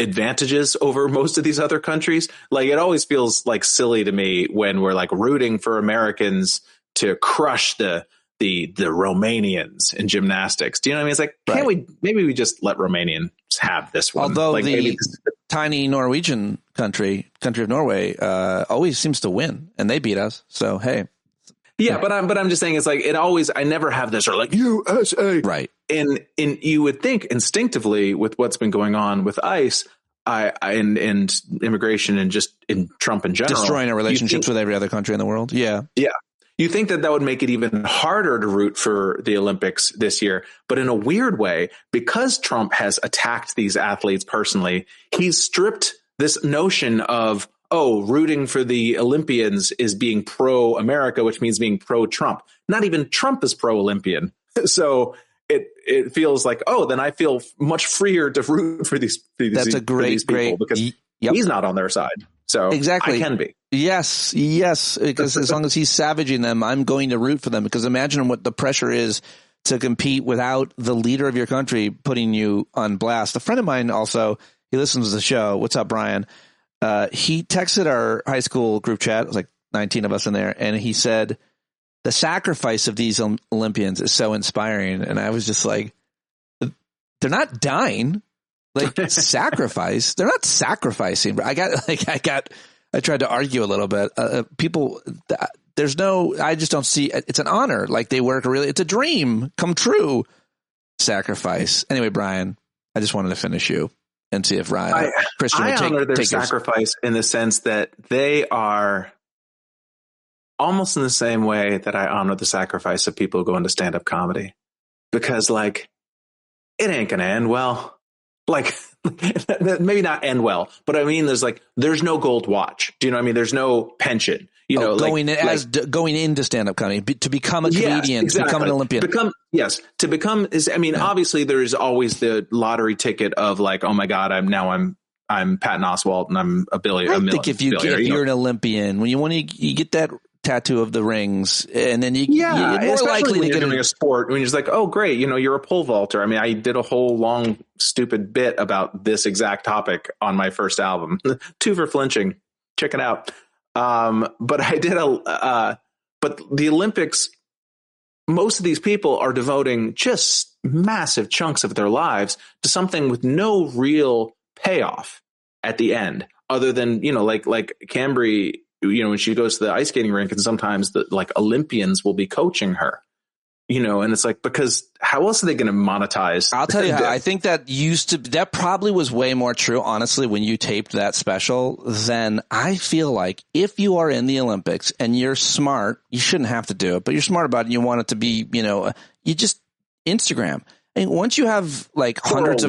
advantages over most of these other countries. Like, it always feels like silly to me when we're like rooting for Americans to crush the Romanians in gymnastics. Do you know what I mean? It's like, maybe we just let Romanians have this one. Although like, the tiny Norwegian country of Norway, always seems to win, and they beat us. So, hey. Yeah, but I'm just saying, it's like, I never have this, or like USA. Right. And you would think instinctively, with what's been going on with ICE, and immigration, and just in Trump in general, destroying our relationships with every other country in the world. Yeah. Yeah. You think that would make it even harder to root for the Olympics this year. But in a weird way, because Trump has attacked these athletes personally, he's stripped this notion of, rooting for the Olympians is being pro-America, which means being pro-Trump. Not even Trump is pro-Olympian. So it feels like, then I feel much freer to root for these people. That's a great because he's not on their side. So exactly. I can be. Yes, because as long as he's savaging them, I'm going to root for them, because imagine what the pressure is to compete without the leader of your country putting you on blast. A friend of mine also, he listens to the show. What's up, Brian? He texted our high school group chat. It was like 19 of us in there. And he said, the sacrifice of these Olympians is so inspiring. And I was just like, they're not dying. Like, sacrifice. They're not sacrificing. I tried to argue a little bit. People, I just don't see, it's an honor. Like, they work it's a dream come true. Sacrifice. Anyway, Brian, I just wanted to finish you. and see if Christian I would honor their take sacrifice in the sense that they are almost in the same way that I honor the sacrifice of people who go into stand-up comedy, because like it ain't gonna end well. Like maybe not end well, but I mean, there's no gold watch. Do you know what I mean? There's no pension. Going into stand-up comedy to become a comedian, to become an Olympian. Obviously there is always the lottery ticket of like, oh my God, I'm Patton Oswalt and I'm a billion. I think if you're an Olympian, when you get that tattoo of the rings, and then you're more likely to get doing a sport when you're just like, oh great, you're a pole vaulter. I mean, I did a whole long stupid bit about this exact topic on my first album, Two For Flinching. Check it out. But I did but the Olympics, most of these people are devoting just massive chunks of their lives to something with no real payoff at the end, other than, like Cambry, when she goes to the ice skating rink, and sometimes the Olympians will be coaching her, and it's like, because how else are they going to monetize? I'll tell you how, I think that probably was way more true, honestly, when you taped that special, than I feel like if you are in the Olympics and you're smart, you shouldn't have to do it, but you're smart about it and you want it to be, you just Instagram. And once you have hundreds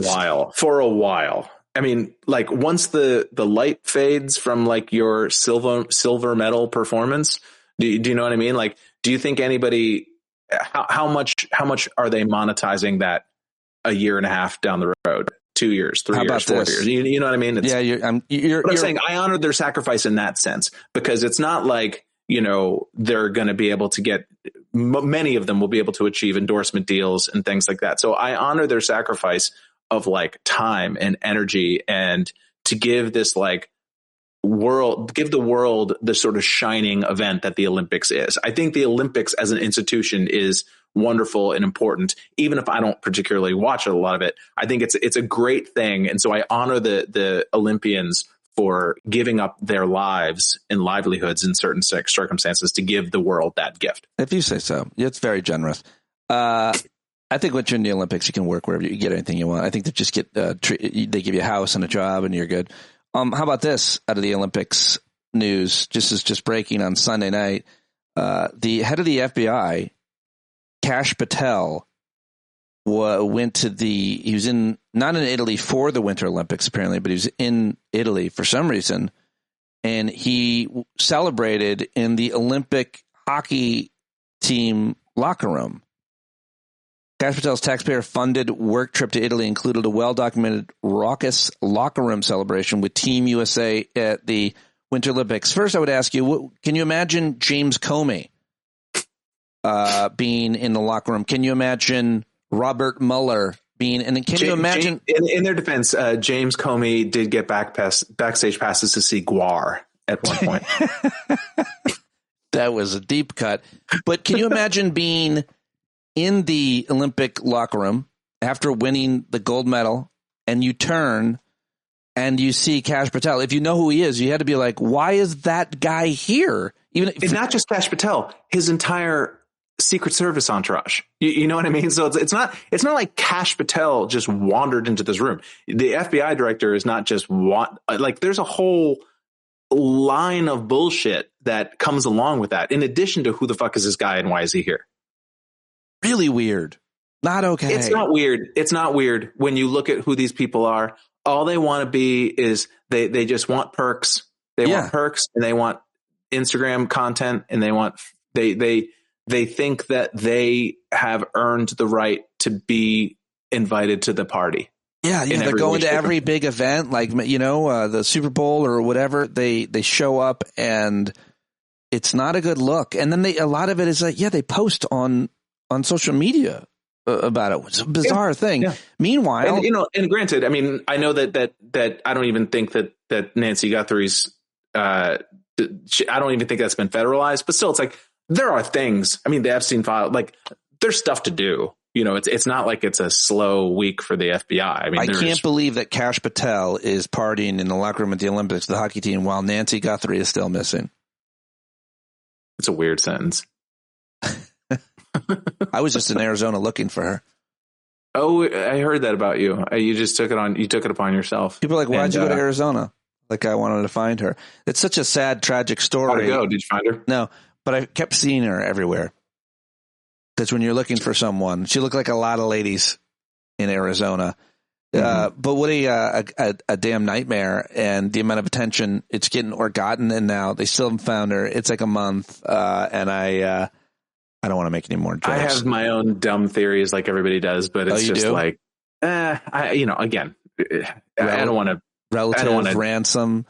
for a while. I mean, once the light fades from your silver medal performance, do you know what I mean? Do you think anybody, how much are they monetizing that a year and a half down the road, 2 years, 3 years, 4 years? You know what I mean? I'm saying I honor their sacrifice in that sense, because it's not like, they're going to be able to get, many of them will be able to achieve endorsement deals and things like that. So I honor their sacrifice of time and energy, and to give this give the world the sort of shining event that the Olympics is. I think the Olympics as an institution is wonderful and important, even if I don't particularly watch a lot of it. I think it's a great thing. And so I honor the Olympians for giving up their lives and livelihoods in certain circumstances to give the world that gift. If you say so. It's very generous. I think once you're in the Olympics, you can work wherever you get anything you want. I think they just get they give you a house and a job and you're good. How about this out of the Olympics news? Just breaking on Sunday night. The head of the FBI, Kash Patel, went to he was not in Italy for the Winter Olympics apparently, but he was in Italy for some reason, and he celebrated in the Olympic hockey team locker room. Kash Patel's taxpayer-funded work trip to Italy included a well-documented raucous locker room celebration with Team USA at the Winter Olympics. First, I would ask you, can you imagine James Comey being in the locker room? Can you imagine Robert Mueller being? And can you imagine? In their defense, James Comey did get backstage passes to see Guar at one point. That was a deep cut. But can you imagine being in the Olympic locker room after winning the gold medal, and you turn and you see Kash Patel? If you know who he is, you had to be like, why is that guy here? It's not just Kash Patel, his entire Secret Service entourage. You know what I mean? So it's not like Kash Patel just wandered into this room. The FBI director is not just there's a whole line of bullshit that comes along with that, in addition to who the fuck is this guy and why is he here? Really weird. Not okay. It's not weird. It's not weird when you look at who these people are. All they want to be is they just want perks. They want perks, and they want Instagram content, and they think that they have earned the right to be invited to the party. Yeah, they're going to every big event, the Super Bowl or whatever. They show up, and it's not a good look. And then a lot of it is they post on social media about it. It's a bizarre thing. Yeah. Meanwhile, and granted, I mean, I know that I don't even think that Nancy Guthrie's, I don't even think that's been federalized, but still, it's like, there are things. I mean, the Epstein file, there's stuff to do. It's not like it's a slow week for the FBI. I mean, I can't believe that Kash Patel is partying in the locker room at the Olympics, the hockey team, while Nancy Guthrie is still missing. It's a weird sentence. I was just in Arizona looking for her. Oh, I heard that about you. You just took it upon yourself. People are like, why'd you go to Arizona? Like, I wanted to find her. It's such a sad, tragic story. How'd it go? Did you find her? No, but I kept seeing her everywhere. Because when you're looking for someone, she looked like a lot of ladies in Arizona. But what a damn nightmare, and the amount of attention it's getting or gotten, and now they still haven't found her. It's like a month, and I don't want to make any more jokes. I have my own dumb theories, like everybody does, but it's just like, again, I don't want to. Relative, ransom.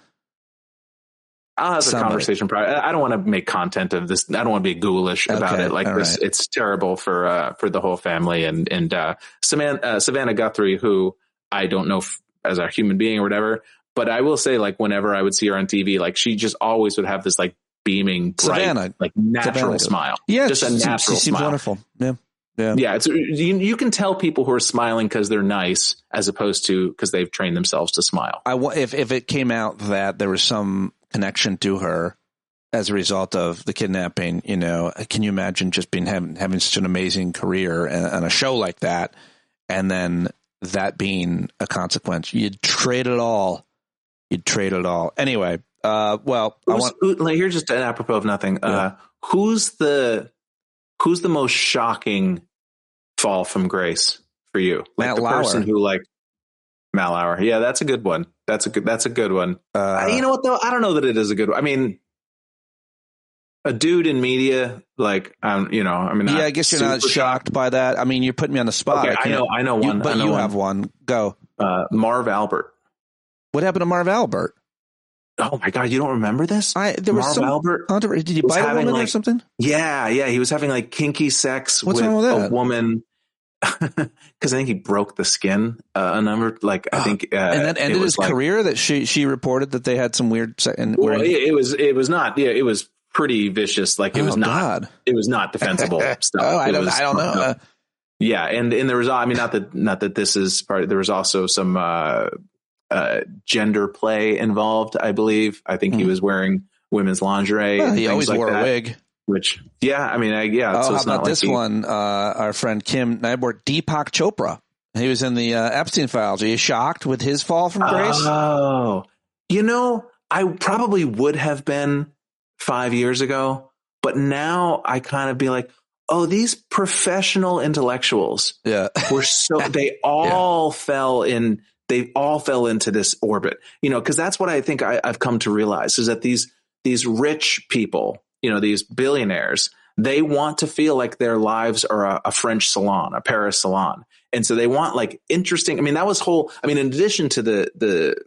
I'll have the conversation. I don't want to make content of this. I don't want to be ghoulish about it. Like this, right. It's terrible for the whole family. And Savannah Guthrie, who I don't know as a human being or whatever, but I will say, like, whenever I would see her on TV, like, she just always would have this like beaming, bright, Savannah, like natural smile. Yeah, just a natural smile. She seems wonderful. Yeah. Yeah, it's you can tell people who are smiling because they're nice, as opposed to because they've trained themselves to smile. If it came out that there was some connection to her as a result of the kidnapping, can you imagine just having such an amazing career on a show like that, and then that being a consequence? You'd trade it all. Anyway, here's just an apropos of nothing. Yeah. Who's the most shocking fall from grace for you? Like Matt the Lauer. Person who, like, Matt Lauer. Yeah, that's a good one. That's a good one. You know what though? I don't know that it is a good one. I mean, a dude in media, like, I guess you're not shocked by that. I mean, you're putting me on the spot. Okay, I know one. But you have one. Go. Marv Albert. What happened to Marv Albert? Oh my God, you don't remember this? There was some Albert. Did he bite a woman or something? Yeah. He was having like kinky sex with a woman because I think he broke the skin a number. Like I think, and that ended his career. That she reported that they had some weird. It was not. Yeah, it was pretty vicious. Like it was not. God. It was not defensible stuff. I don't know. Yeah, and there was. I mean, not that this is part. There was also some. Gender play involved, I believe. I think he was wearing women's lingerie. Well, he always wore a wig. Which, yeah, I mean, Oh, so how about this one? Our friend Kim Nybort, Deepak Chopra. He was in the Epstein files. Are you shocked with his fall from grace? Oh, I probably would have been 5 years ago, but now I kind of be like, oh, these professional intellectuals were they all fell in. They all fell into this orbit, because that's what I think I've come to realize is that these rich people, these billionaires, they want to feel like their lives are a French salon, a Paris salon. And so they want like interesting. I mean, in addition to the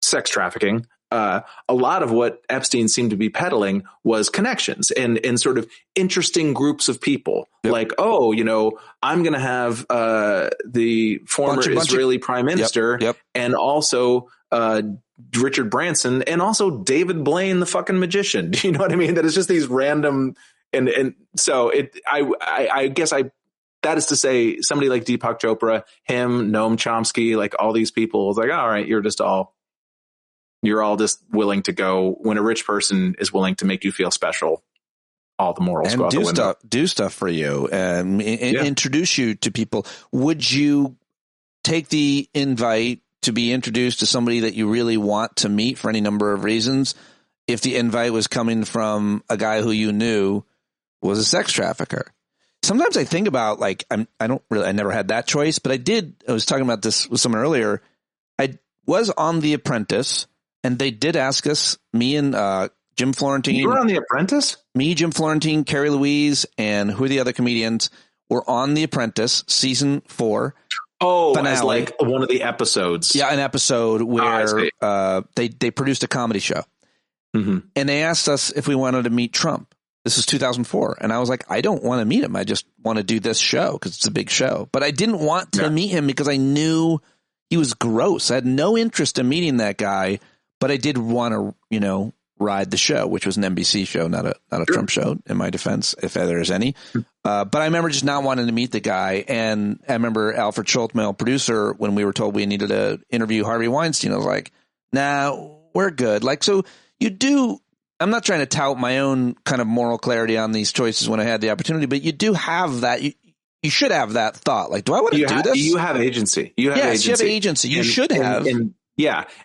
sex trafficking, a lot of what Epstein seemed to be peddling was connections and sort of interesting groups of people. Yep. Like, I'm going to have the former Israeli prime minister and also Richard Branson and also David Blaine, the fucking magician. Do you know what I mean? That it's just these random and so I guess that is to say somebody like Deepak Chopra, him, Noam Chomsky, like all these people was like, all right, you're all just willing to go when a rich person is willing to make you feel special. All the morals and go out the window. Do stuff for you and introduce you to people. Would you take the invite to be introduced to somebody that you really want to meet for any number of reasons? If the invite was coming from a guy who you knew was a sex trafficker. Sometimes I think about like, I never had that choice, but I was talking about this with someone earlier. I was on The Apprentice. And they did ask us, me and Jim Florentine. You were on The Apprentice? Me, Jim Florentine, Carrie Louise, and who are the other comedians were on The Apprentice, season 4. Oh, finale. As like one of the episodes. Yeah, an episode where they produced a comedy show. Mm-hmm. And they asked us if we wanted to meet Trump. This is 2004. And I was like, I don't want to meet him. I just want to do this show because it's a big show. But I didn't want to meet him because I knew he was gross. I had no interest in meeting that guy. But I did want to, ride the show, which was an NBC show, not a Trump show, in my defense, if there is any. But I remember just not wanting to meet the guy. And I remember Alfred Schultz, my old producer, when we were told we needed to interview Harvey Weinstein, I was like, nah, we're good. Like, so you do. I'm not trying to tout my own kind of moral clarity on these choices when I had the opportunity, but you do have that. you should have that thought. Like, do I want to do this? You have agency. You have agency. You have agency. You should have.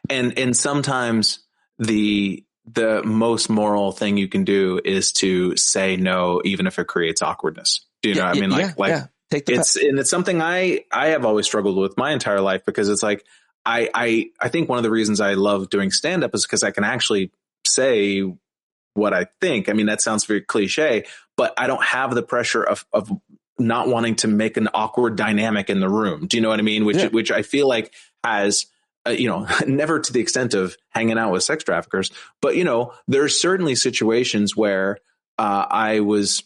And sometimes the most moral thing you can do is to say no, even if it creates awkwardness. Do you know what I mean? Take it's something I have always struggled with my entire life, because it's like, I think one of the reasons I love doing stand up is because I can actually say what I think. I mean, that sounds very cliche, but I don't have the pressure of not wanting to make an awkward dynamic in the room. Do you know what I mean? Which I feel like has, never to the extent of hanging out with sex traffickers, but there's certainly situations where I was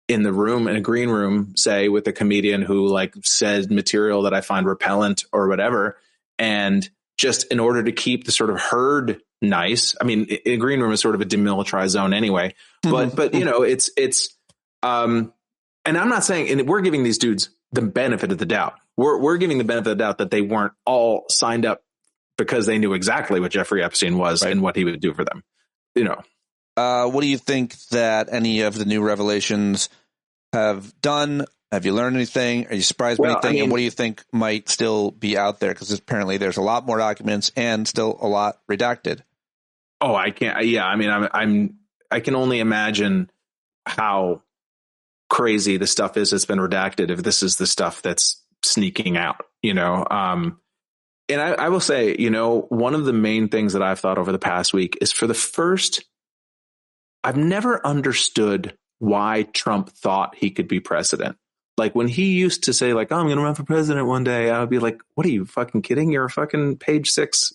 in the room, in a green room, say with a comedian who like said material that I find repellent or whatever. And just in order to keep the sort of herd nice, I mean, a green room is sort of a demilitarized zone anyway, but it's, and I'm not saying, and we're giving these dudes the benefit of the doubt. We're giving the benefit of the doubt that they weren't all signed up because they knew exactly what Jeffrey Epstein was and what he would do for them. What do you think that any of the new revelations have done? Have you learned anything? Are you surprised by anything? And what do you think might still be out there? Because apparently there's a lot more documents and still a lot redacted. Oh, I can't. Yeah. I mean, I can only imagine how crazy the stuff is that's been redacted if this is the stuff that's sneaking out, And I will say, one of the main things that I've thought over the past week is I've never understood why Trump thought he could be president. Like when he used to say like, oh, I'm going to run for president one day, I would be like, what are you fucking kidding? You're a fucking page 6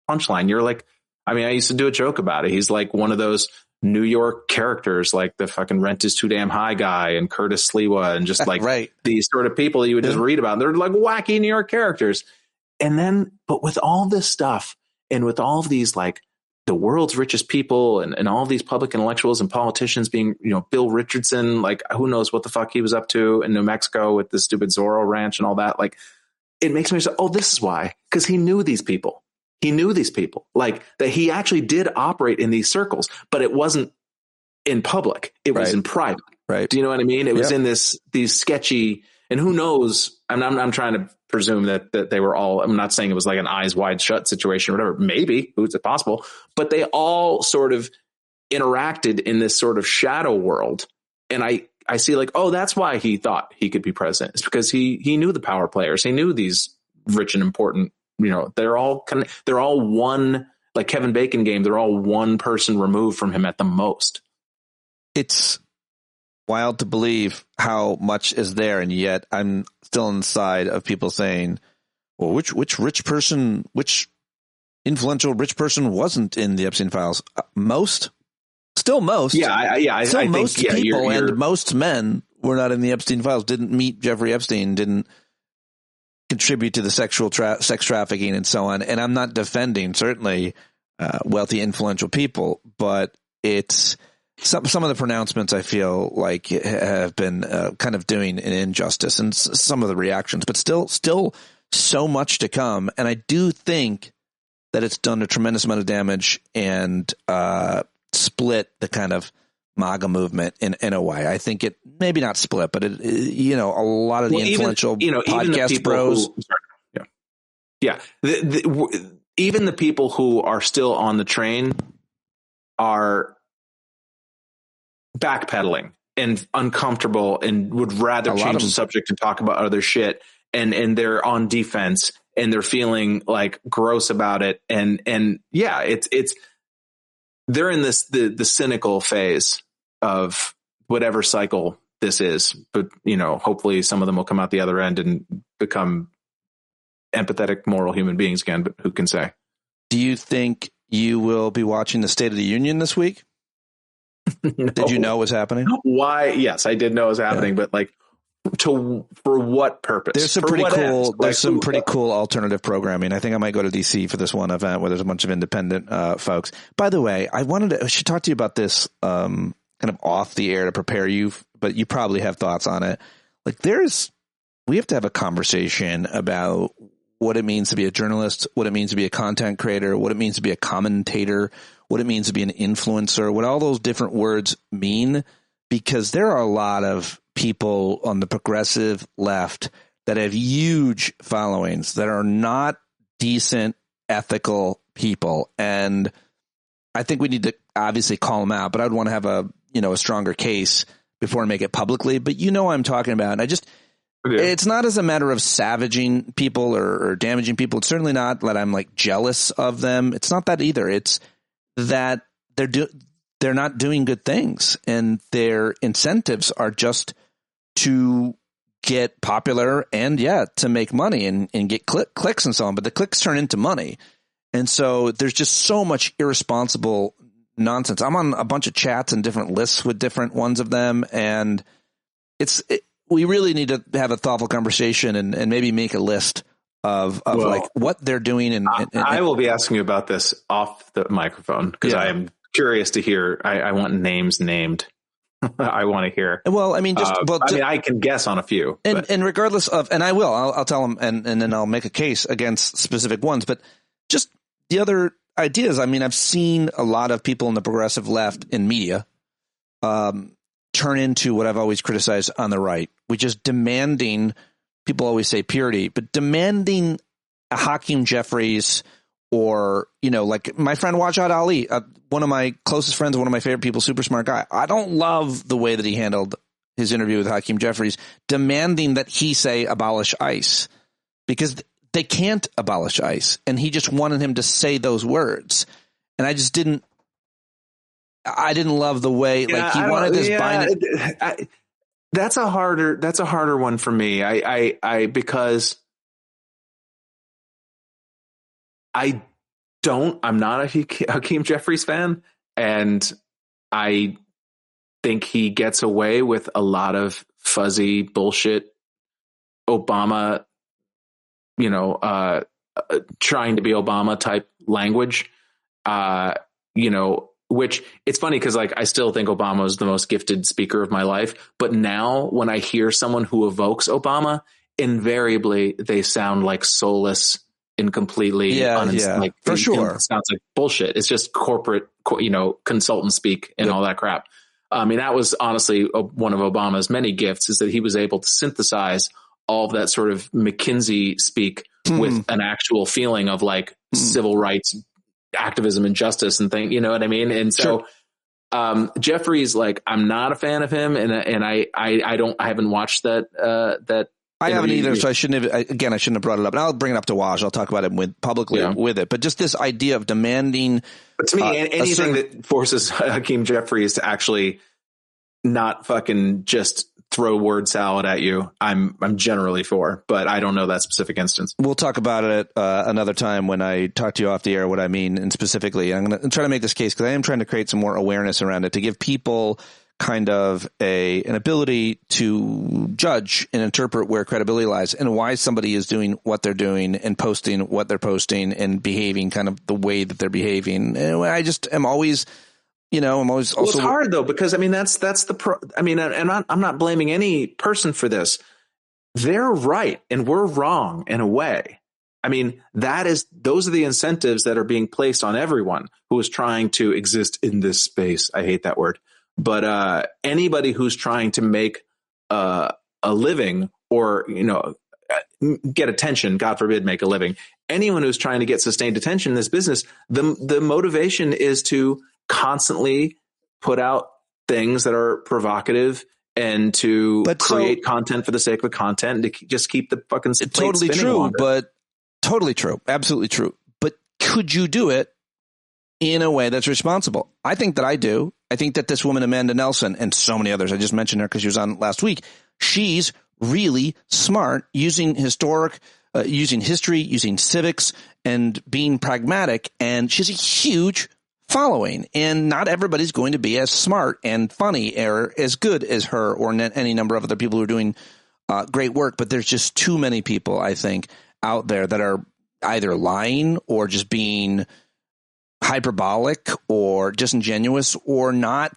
punchline. You're like, I mean, I used to do a joke about it. He's like one of those New York characters, like the fucking Rent is Too Damn High guy and Curtis Sliwa and just like these sort of people you would just read about. They're like wacky New York characters. And then, but with all this stuff and with all of these, like the world's richest people and all of these public intellectuals and politicians being, Bill Richardson, like who knows what the fuck he was up to in New Mexico with the stupid Zorro ranch and all that. Like it makes me say, oh, this is why, because he knew these people. He knew these people, like that he actually did operate in these circles, but it wasn't in public. It was in private. Right. Do you know what I mean? It was in these sketchy, and who knows, I'm trying to presume that they were all, I'm not saying it was like an eyes wide shut situation or whatever. Maybe it's possible, but they all sort of interacted in this sort of shadow world. And I see like, oh, that's why he thought he could be president. It's because he knew the power players. He knew these rich and important, they're all one, like Kevin Bacon game. They're all one person removed from him at the most. It's wild to believe how much is there. And yet I'm still on the side of people saying, well, which influential rich person wasn't in the Epstein files? Most. Yeah. I think most people you're... and most men were not in the Epstein files, didn't meet Jeffrey Epstein, didn't contribute to the sex trafficking and so on. And I'm not defending certainly wealthy, influential people, but it's some of the pronouncements I feel like have been kind of doing an injustice, and some of the reactions, but still so much to come. And I do think that it's done a tremendous amount of damage and split the kind of MAGA movement in a way. I think it maybe not split, but it a lot of the influential podcast bros. Even the people who are still on the train are backpedaling and uncomfortable and would rather change the subject and talk about other shit. And they're on defense and they're feeling like gross about it. And it's they're in the cynical phase of whatever cycle this is, but hopefully some of them will come out the other end and become empathetic, moral human beings again, but who can say? Do you think you will be watching the State of the Union this week? No. Did you know it was happening? Why? Yes, I did know it was happening, but like for what purpose? There's some pretty cool. There's some pretty cool alternative programming. I think I might go to DC for this one event where there's a bunch of independent folks. By the way, I should talk to you about this kind of off the air to prepare you, but you probably have thoughts on it. Like we have to have a conversation about what it means to be a journalist, what it means to be a content creator, what it means to be a commentator, what it means to be an influencer, what all those different words mean, because there are a lot of people on the progressive left that have huge followings that are not decent, ethical people. And I think we need to obviously call them out, but I'd want to have a stronger case before I make it publicly. But what I'm talking about. And it's not as a matter of savaging people or damaging people. It's certainly not that I'm like jealous of them. It's not that either. It's that they're not doing good things, and their incentives are just to get popular and to make money and get clicks and so on. But the clicks turn into money. And so there's just so much irresponsible nonsense. I'm on a bunch of chats and different lists with different ones of them. And we really need to have a thoughtful conversation and maybe make a list of like what they're doing. And I will be asking you about this off the microphone because I am curious to hear. I want names named. I want to hear. Well, I mean, I can guess on a few. And regardless of, and I'll tell them and then I'll make a case against specific ones. But just the other ideas, I mean, I've seen a lot of people in the progressive left in media turn into what I've always criticized on the right, which is demanding, people always say purity, but demanding a Hakeem Jeffries or, like my friend Wajid Ali, one of my closest friends, one of my favorite people, super smart guy. I don't love the way that he handled his interview with Hakeem Jeffries, demanding that he say abolish ICE because they can't abolish ICE. And he just wanted him to say those words. And I just didn't love the way he wanted this binary. That's a harder one for me. Because I'm not a Hakeem Jeffries fan, and I think he gets away with a lot of fuzzy bullshit Obama, trying to be Obama type language, which it's funny because I still think Obama is the most gifted speaker of my life. But now when I hear someone who evokes Obama, invariably they sound like soulless and completely for sure. It sounds like bullshit. It's just corporate, consultant speak and all that crap. I mean, that was honestly one of Obama's many gifts, is that he was able to synthesize all of that sort of McKinsey speak with an actual feeling of civil rights activism and justice and thing, you know what I mean? And so, Jeffries, I'm not a fan of him, and I haven't watched that. I haven't either, so I shouldn't have brought it up. And I'll bring it up to Waj. I'll talk about it publicly with it. But just this idea of demanding. But to me, anything that forces Hakeem Jeffries to actually not fucking just throw word salad at you, I'm generally for. But I don't know that specific instance. We'll talk about it another time when I talk to you off the air what I mean. And specifically, I'm going to try to make this case because I am trying to create some more awareness around it to give people kind of an ability to judge and interpret where credibility lies and why somebody is doing what they're doing and posting what they're posting and behaving kind of the way that they're behaving. And I just am always, I'm always also. Well, it's hard though, because I mean, that's I'm not blaming any person for this. They're right and we're wrong in a way. I mean, those are the incentives that are being placed on everyone who is trying to exist in this space. I hate that word. But anybody who's trying to make a living or, get attention, God forbid, make a living, anyone who's trying to get sustained attention in this business, the motivation is to constantly put out things that are provocative and to create content for the sake of the content and to just keep the fucking plate totally spinning true, longer. but totally true. Absolutely true. But could you do it in a way that's responsible? I think that I do. I think that this woman, Amanda Nelson, and so many others, I just mentioned her because she was on last week. She's really smart using using history, using civics, and being pragmatic. And she's a huge following. And not everybody's going to be as smart and funny or as good as her or any number of other people who are doing great work. But there's just too many people, I think, out there that are either lying or just being hyperbolic or disingenuous or not,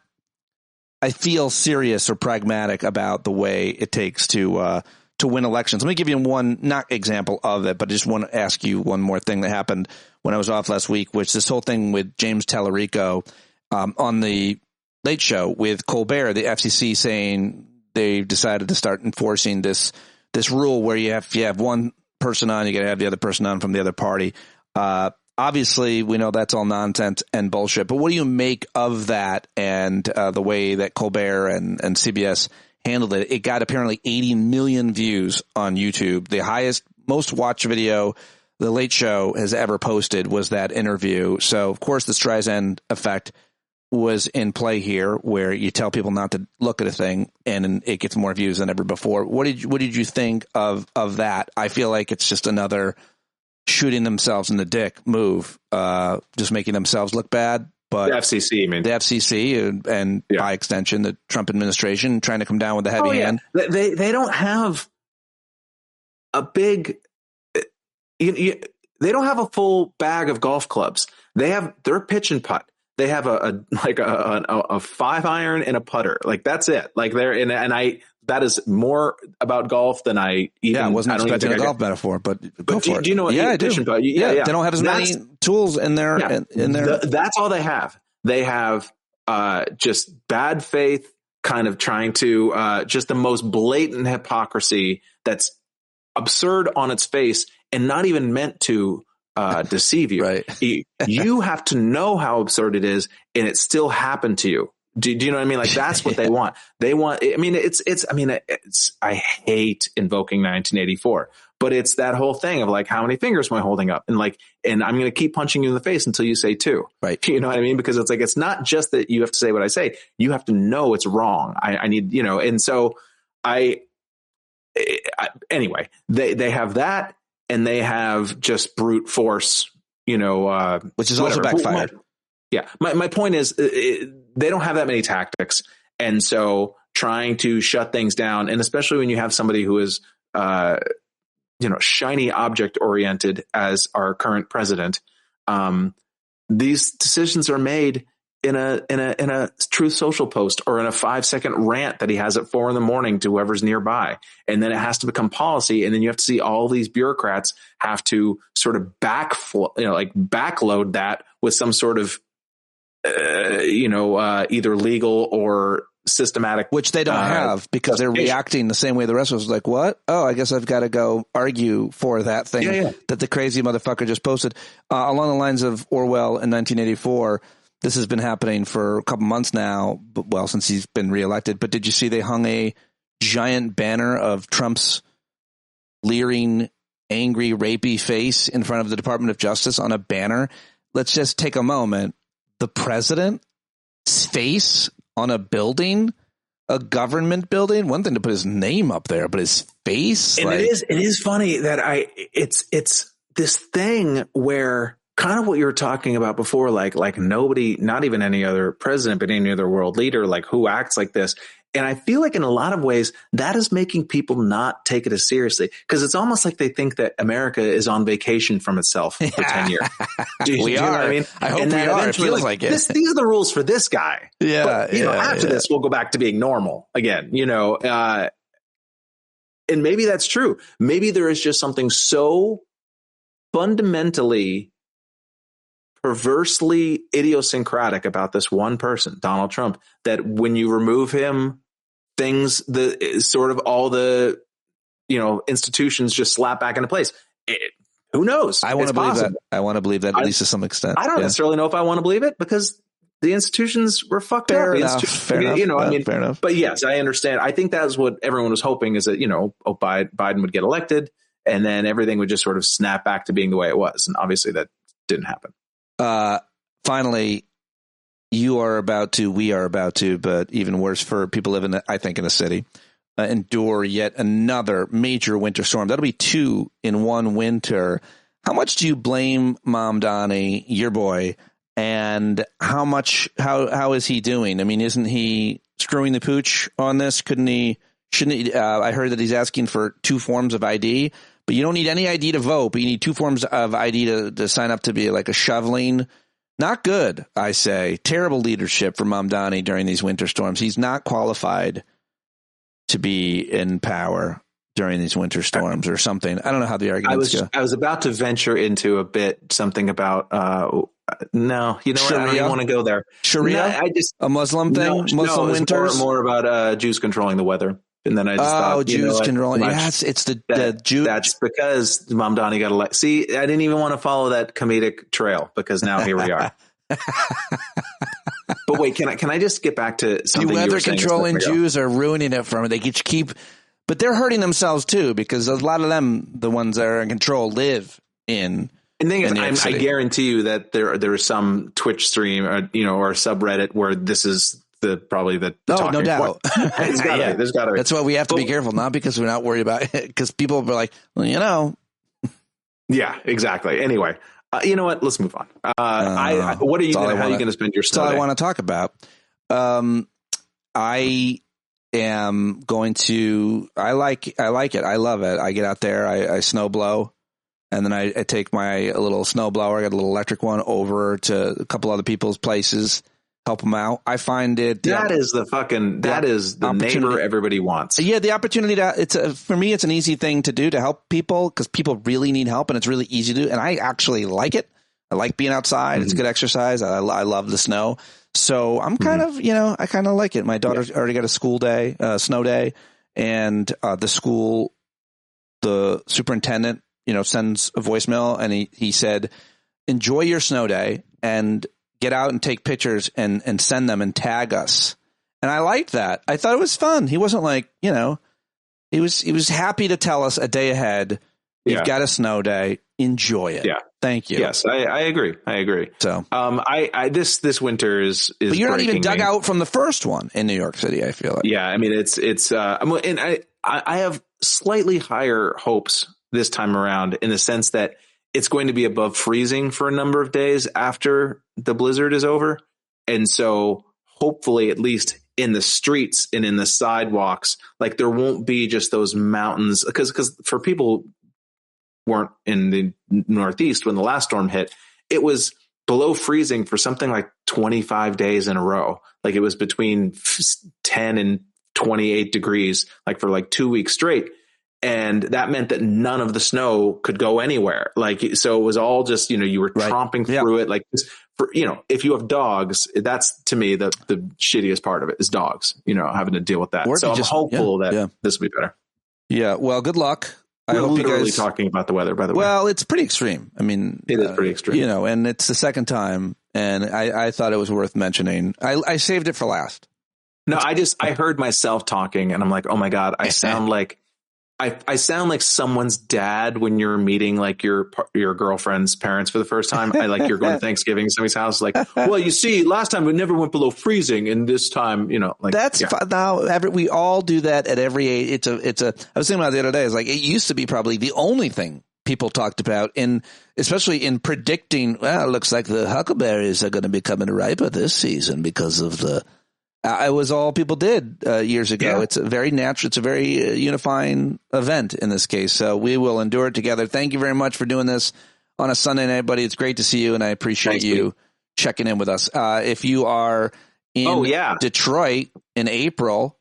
I feel, serious or pragmatic about the way it takes to win elections. Let me give you one, not example of it, but I just want to ask you one more thing that happened when I was off last week, which this whole thing with James Tallarico on the Late Show with Colbert, the FCC saying they decided to start enforcing this rule where if you have one person on, you got to have the other person on from the other party. Obviously, we know that's all nonsense and bullshit. But what do you make of that and the way that Colbert and CBS handled it? It got apparently 80 million views on YouTube. The highest, most watched video The Late Show has ever posted was that interview. So, of course, the Streisand effect was in play here, where you tell people not to look at a thing and it gets more views than ever before. What did you think of that? I feel like it's just another shooting themselves in the dick move, just making themselves look bad. But the FCC, I mean. The FCC and by extension, the Trump administration trying to come down with a heavy hand. They don't have a big, they don't have a full bag of golf clubs. They're pitch and putt. They have a 5-iron and a putter. Like that's it. Like that is more about golf than I even. Yeah, I wasn't expecting a golf metaphor, but go for it. Do you know what? Yeah, I do. Yeah. They don't have as many tools in their. That's all they have. They have just bad faith, kind of trying to just the most blatant hypocrisy that's absurd on its face and not even meant to deceive you. Right. You have to know how absurd it is, and it still happened to you. Do you know what I mean? Like that's what they want. They want. I mean, I hate invoking 1984, but it's that whole thing of like, how many fingers am I holding up? And I'm going to keep punching you in the face until you say 2. Right. You know what I mean? Because it's like, it's not just that you have to say what I say. You have to know it's wrong. I need, and so anyway, they have that, and they have just brute force, which is also backfired. Yeah. My point is they don't have that many tactics. And so trying to shut things down, and especially when you have somebody who is, shiny object oriented as our current president, these decisions are made in a Truth Social post or in a 5-second rant that he has at 4 a.m. to whoever's nearby. And then it has to become policy. And then you have to see all these bureaucrats have to sort of backload that with some sort of, either legal or systematic, which they don't have because they're reacting the same way the rest of us. Like, what? Oh, I guess I've got to go argue for that thing that the crazy motherfucker just posted. Along the lines of Orwell in 1984, this has been happening for a couple months now, since he's been reelected. But did you see they hung a giant banner of Trump's leering, angry, rapey face in front of the Department of Justice on a banner? Let's just take a moment. The president's face on a building, a government building. One thing to put his name up there, but his face. And it is funny that it's this thing where kind of what you were talking about before, like nobody, not even any other president, but any other world leader, like who acts like this. And I feel like in a lot of ways that is making people not take it as seriously, because it's almost like they think that America is on vacation from itself for 10 years. We are. I mean, I hope we are. It feels like it. These are the rules for this guy. Yeah. But, after this, we'll go back to being normal again, and maybe that's true. Maybe there is just something so fundamentally perversely idiosyncratic about this one person, Donald Trump, that when you remove him, all the institutions just slap back into place. Who knows? I want to believe that. I want to believe that at least to some extent. I don't necessarily know if I want to believe it, because the institutions were fucked up. Fair enough. But yes, I understand. I think that's what everyone was hoping, is that Biden would get elected, and then everything would just sort of snap back to being the way it was, and obviously that didn't happen. Finally, we are about to, but even worse for people living, I think, in a city, endure yet another major winter storm. That'll be 2 in one winter. How much do you blame Mom Donnie, your boy, and how is he doing? I mean, isn't he screwing the pooch on this? Shouldn't he? I heard that he's asking for 2 forms of ID, but you don't need any ID to vote, but you need 2 forms of ID to sign up to be like a shoveling. Not good, I say. Terrible leadership for Mom Donnie during these winter storms. He's not qualified to be in power during these winter storms or something. I don't know how the arguments go. I was about to venture into a bit something about no, Sharia? What? I don't want to go there. Sharia? No, a Muslim thing? Muslim winters? More about Jews controlling the weather. And then I just thought, Jews can roll. Yes, it's the Jew. That's because Mom Donnie got elected. See, I didn't even want to follow that comedic trail because now here we are. But wait, can I just get back to something? The weather controlling Jews are ruining it for me. They keep, but they're hurting themselves too because a lot of them, the ones that are in control, live in. And the thing is, I guarantee you that there is some Twitch stream or subreddit where this is probably the no doubt. There's gotta be. That's why we have to be careful, not because we're not worried about it, because people are like, well, Yeah, exactly. Anyway, you know what? Let's move on. What are you? How are you going to spend your snow day? That's all I want to talk about. I am going to. I like it. I love it. I get out there. I snow blow. And then I take my little snow blower, I got a little electric one, over to a couple other people's places, help them out. I find it. That is the neighbor everybody wants. Yeah, the opportunity for me, it's an easy thing to do to help people because people really need help and it's really easy to do. And I actually like it. I like being outside. Mm-hmm. It's good exercise. I love the snow. So I'm kind of, I kind of like it. My daughter's already got a snow day, and the superintendent, sends a voicemail and he said, enjoy your snow day and get out and take pictures and send them and tag us. And I liked that. I thought it was fun. He wasn't like, he was happy to tell us a day ahead. You've got a snow day. Enjoy it. Yeah. Thank you. Yes, I agree. So, this winter is. But you're not even dug out from the first one in New York City. I feel like. Yeah, I mean and I have slightly higher hopes this time around in the sense that it's going to be above freezing for a number of days after the blizzard is over, and so hopefully at least in the streets and in the sidewalks, like there won't be just those mountains because for people weren't in the Northeast when the last storm hit, it was below freezing for something like 25 days in a row. Like it was between 10 and 28 degrees, like for like 2 weeks straight. And that meant that none of the snow could go anywhere. Like, so it was all just, you were tromping through it. Like, if you have dogs, that's to me the shittiest part of it is dogs, having to deal with that. So I'm hopeful that this will be better. Yeah. Well, good luck. We're literally talking about the weather, by the way. Well, it's pretty extreme. I mean, it is pretty extreme, and it's the second time. And I thought it was worth mentioning. I saved it for last. No, I heard myself talking and I'm like, oh my God, I sound like someone's dad when you're meeting like your girlfriend's parents for the first time. You're going to Thanksgiving at somebody's house. Like, well, you see, last time we never went below freezing, and this time, that's now. We all do that at every age. I was thinking about it the other day. It's like it used to be probably the only thing people talked about, especially in predicting. Well, it looks like the huckleberries are going to be coming riper this season because of the. It was all people did years ago. Yeah. It's a very natural, it's a very unifying event in this case. So we will endure it together. Thank you very much for doing this on a Sunday night, buddy. It's great to see you, and I appreciate you checking in with us. If you are in Detroit in April,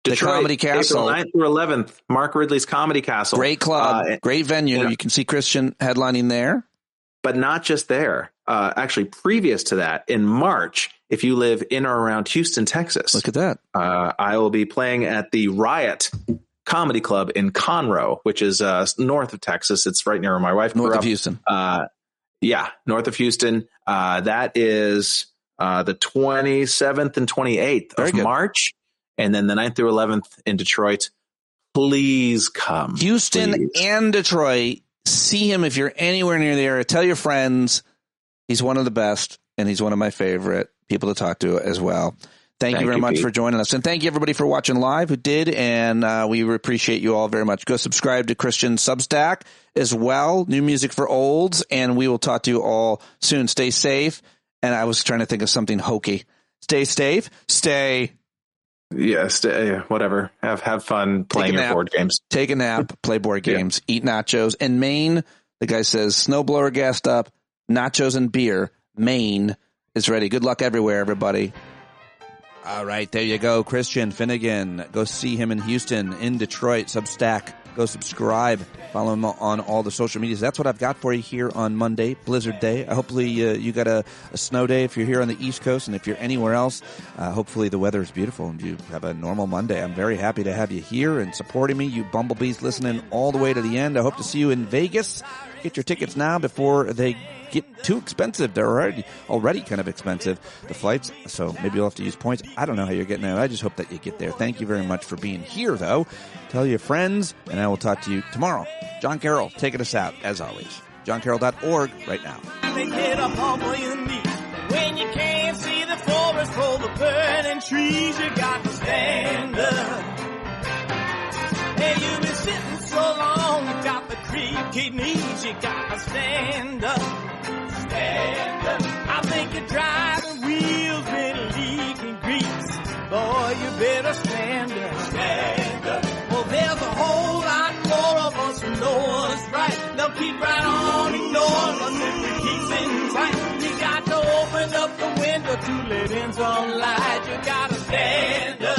the Comedy Castle. April 9th through 11th, Mark Ridley's Comedy Castle. Great club, great venue. You can see Christian headlining there. But not just there. Actually, previous to that, in March, if you live in or around Houston, Texas. Look at that. I will be playing at the Riot Comedy Club in Conroe, which is north of Texas. It's right near where my wife grew up. North of Houston. North of Houston. That is the 27th and 28th of March. And then the 9th through 11th in Detroit. Please come. Houston and Detroit. See him if you're anywhere near the area. Tell your friends. He's one of the best, and he's one of my favorite people to talk to as well. Thank you very much for joining us. And thank you, everybody, for watching live who did, and we appreciate you all very much. Go subscribe to Christian Substack as well. New music for olds, and we will talk to you all soon. Stay safe. And I was trying to think of something hokey. Stay safe. Stay. Yeah, whatever. Have fun playing your board games. Take a nap, play board games, eat nachos. In Maine, the guy says, snowblower gassed up, nachos and beer. Maine is ready. Good luck everywhere, everybody. All right, there you go. Christian Finnegan. Go see him in Houston, in Detroit, Substack. Go subscribe. Follow him on all the social medias. That's what I've got for you here on Monday, Blizzard Day. Hopefully you got a snow day if you're here on the East Coast, and if you're anywhere else, hopefully the weather is beautiful and you have a normal Monday. I'm very happy to have you here and supporting me, you bumblebees listening all the way to the end. I hope to see you in Vegas. Get your tickets now before they get too expensive. They're already kind of expensive, the flights, so maybe you'll have to use points. I don't know how you're getting there. I just hope that you get there. Thank you very much for being here, though. Tell your friends, and I will talk to you tomorrow. John Carroll taking us out, as always. JohnCarroll.org right now. Get up on your knees. When you can't see the forest for the burning trees, you got to stand up. Hey, you've been sitting so long, you got the creaky knees, you got to stand up. Stand up. I think you're driving wheels with leaking grease. Boy, you better stand up. Stand up. Well, there's a whole lot more of us who know what's right. They'll keep right on ignoring us if we keep sitting tight. You got to open up the window to let in some light. You got to stand up.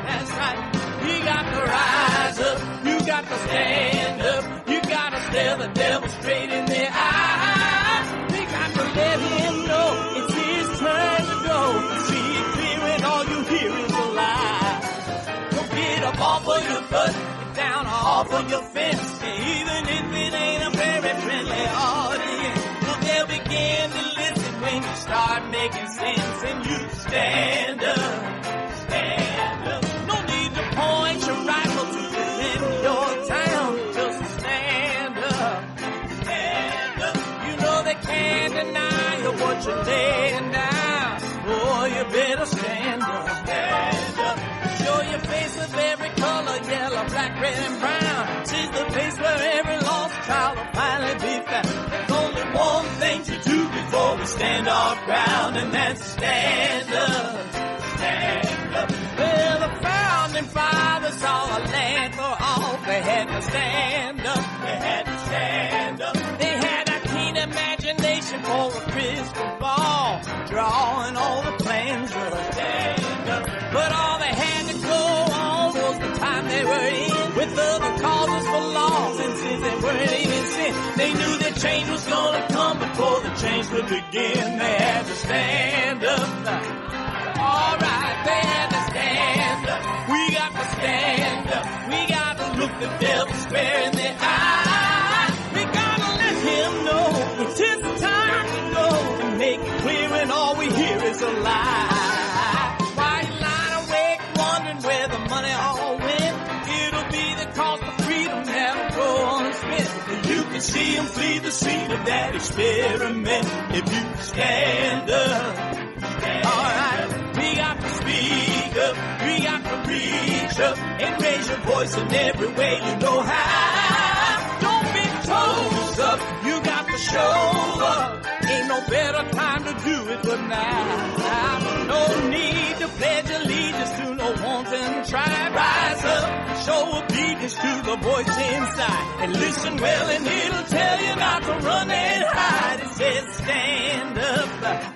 That's right. You got to rise up. You got to stand up. You got to stare the devil straight in the eye. We got to let him know it's his turn to go. See it clear and all you hear is a lie. Don't get up off of your butt, get down off of your fence. Even if it ain't a very friendly audience, well, they'll begin to listen when you start making sense and you stand up. Stand up. No need to point your rifle to defend your town. Just stand up. Stand up. You know they can't deny you what you're laying down. Oh, you better stand up. Stand up. Show your face with every color, yellow, black, red, and brown. She's the place where every lost child will finally be found. There's only one thing to do before we stand our ground, and that's stand up. Stand up. Well, the founding fathers saw a land for all. They had to stand up. They had to stand up. They had a keen imagination for a crystal ball, drawing all the plans of a stand up. But all they had to go on was the time they were in, with other causes for laws, and since they weren't even sin, they knew that change was gonna come before the change would begin. They had to stand up. All right, they had to stand up. We got to stand up. We got to look the devil square in the eye. We got to let him know it's his time to go, and make it clear when all we hear is a lie. Why you lying awake wondering where the money all went? It'll be the cost of freedom that'll go unspent. You can see him flee the scene of that experiment if you stand up. All right. We got to speak up, we got to reach up, and raise your voice in every way you know how. Don't be toes up, you got to show up. Ain't no better time to do it but now. No need to pledge allegiance to no wanton tribe. Rise up, show obedience to the voice inside, and listen well and it'll tell you not to run and hide. It says stand up.